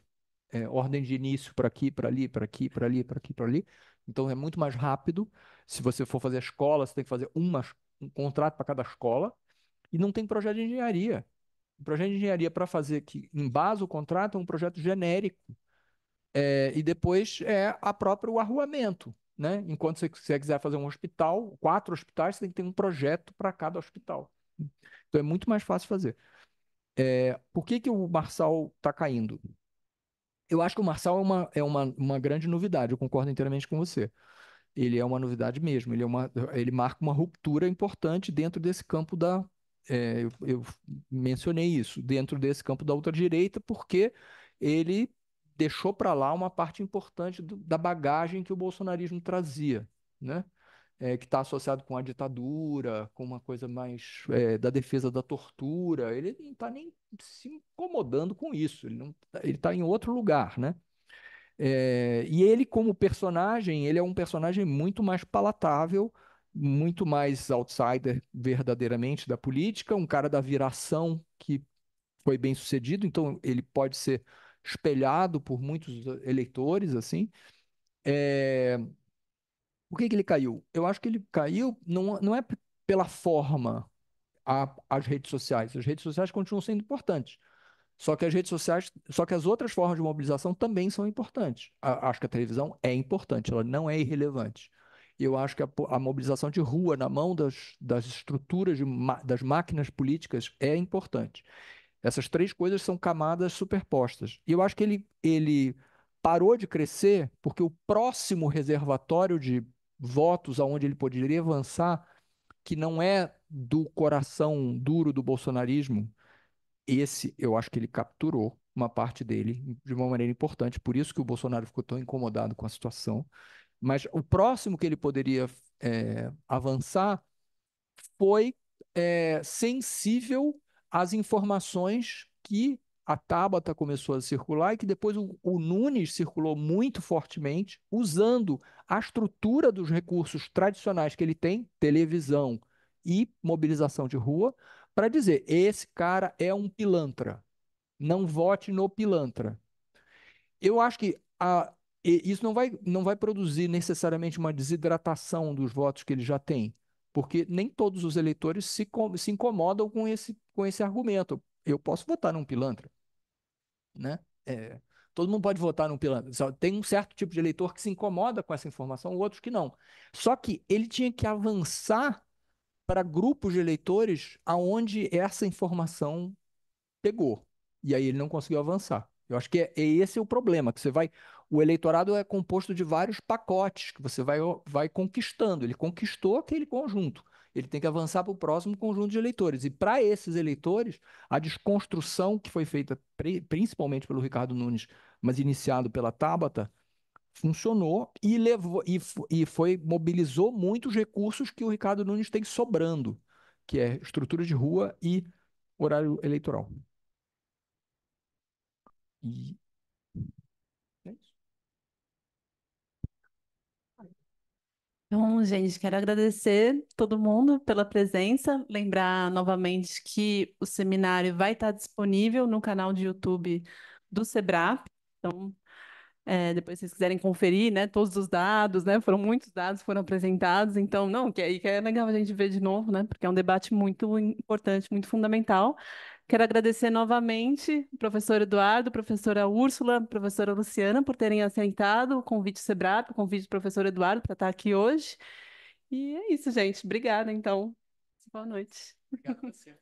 ordem de início para aqui, para ali, para aqui, para ali, para aqui, para ali. Então é muito mais rápido. Se você for fazer a escola, você tem que fazer um contrato para cada escola. E não tem projeto de engenharia. O projeto de engenharia para fazer que embasa o contrato é um projeto genérico. E depois o arruamento, né? Enquanto você quiser fazer um hospital, 4 hospitais, você tem que ter um projeto para cada hospital. Então é muito mais fácil fazer. Por que o Marçal está caindo? Eu acho que o Marçal é uma grande novidade, eu concordo inteiramente com você. Ele é uma novidade mesmo, ele marca uma ruptura importante dentro desse campo eu mencionei isso, dentro desse campo da ultradireita, porque ele deixou para lá uma parte importante da bagagem que o bolsonarismo trazia, né? que está associado com a ditadura, com uma coisa mais da defesa da tortura. Ele não está nem se incomodando com isso, ele está em outro lugar, né? E ele, como personagem, ele é um personagem muito mais palatável, muito mais outsider verdadeiramente da política, um cara da viração que foi bem sucedido, então ele pode ser espelhado por muitos eleitores, assim. É, Por que que ele caiu? Eu acho que ele caiu não é pela forma as redes sociais. As redes sociais continuam sendo importantes. Só que as outras formas de mobilização também são importantes. Acho que a televisão é importante, ela não é irrelevante. Eu acho que a mobilização de rua na mão das estruturas, das máquinas políticas é importante. Essas três coisas são camadas superpostas. E eu acho que ele parou de crescer porque o próximo reservatório de votos aonde ele poderia avançar, que não é do coração duro do bolsonarismo, esse eu acho que ele capturou uma parte dele de uma maneira importante. Por isso que o Bolsonaro ficou tão incomodado com a situação. Mas o próximo que ele poderia avançar foi sensível às informações que a Tabata começou a circular e que depois o Nunes circulou muito fortemente, usando a estrutura dos recursos tradicionais que ele tem, televisão e mobilização de rua, para dizer: esse cara é um pilantra, não vote no pilantra. Eu acho que isso não vai produzir necessariamente uma desidratação dos votos que ele já tem, porque nem todos os eleitores se incomodam com esse argumento. Eu posso votar num pilantra, né? Todo mundo pode votar num pilantra. Só tem um certo tipo de eleitor que se incomoda com essa informação, outros que não. Só que ele tinha que avançar para grupos de eleitores aonde essa informação pegou. E aí ele não conseguiu avançar. Eu acho que é esse o problema, que o eleitorado é composto de vários pacotes que você vai conquistando. Ele conquistou aquele conjunto. Ele tem que avançar para o próximo conjunto de eleitores. E para esses eleitores, a desconstrução que foi feita principalmente pelo Ricardo Nunes, mas iniciado pela Tabata, funcionou e levou mobilizou muitos recursos que o Ricardo Nunes tem sobrando, que é estrutura de rua e horário eleitoral. E é isso. Então, gente, quero agradecer todo mundo pela presença. Lembrar novamente que o seminário vai estar disponível no canal de YouTube do Sebrap. Então, depois se vocês quiserem conferir, né, todos os dados, né, foram muitos dados que foram apresentados. Então, não, que é legal a gente ver de novo, né, porque é um debate muito importante, muito fundamental. Quero agradecer novamente o professor Eduardo, professora Úrsula, professora Luciana, por terem aceitado o convite do Sebrap, o convite do professor Eduardo para estar aqui hoje. E é isso, gente. Obrigada, então. Boa noite. Obrigado a você.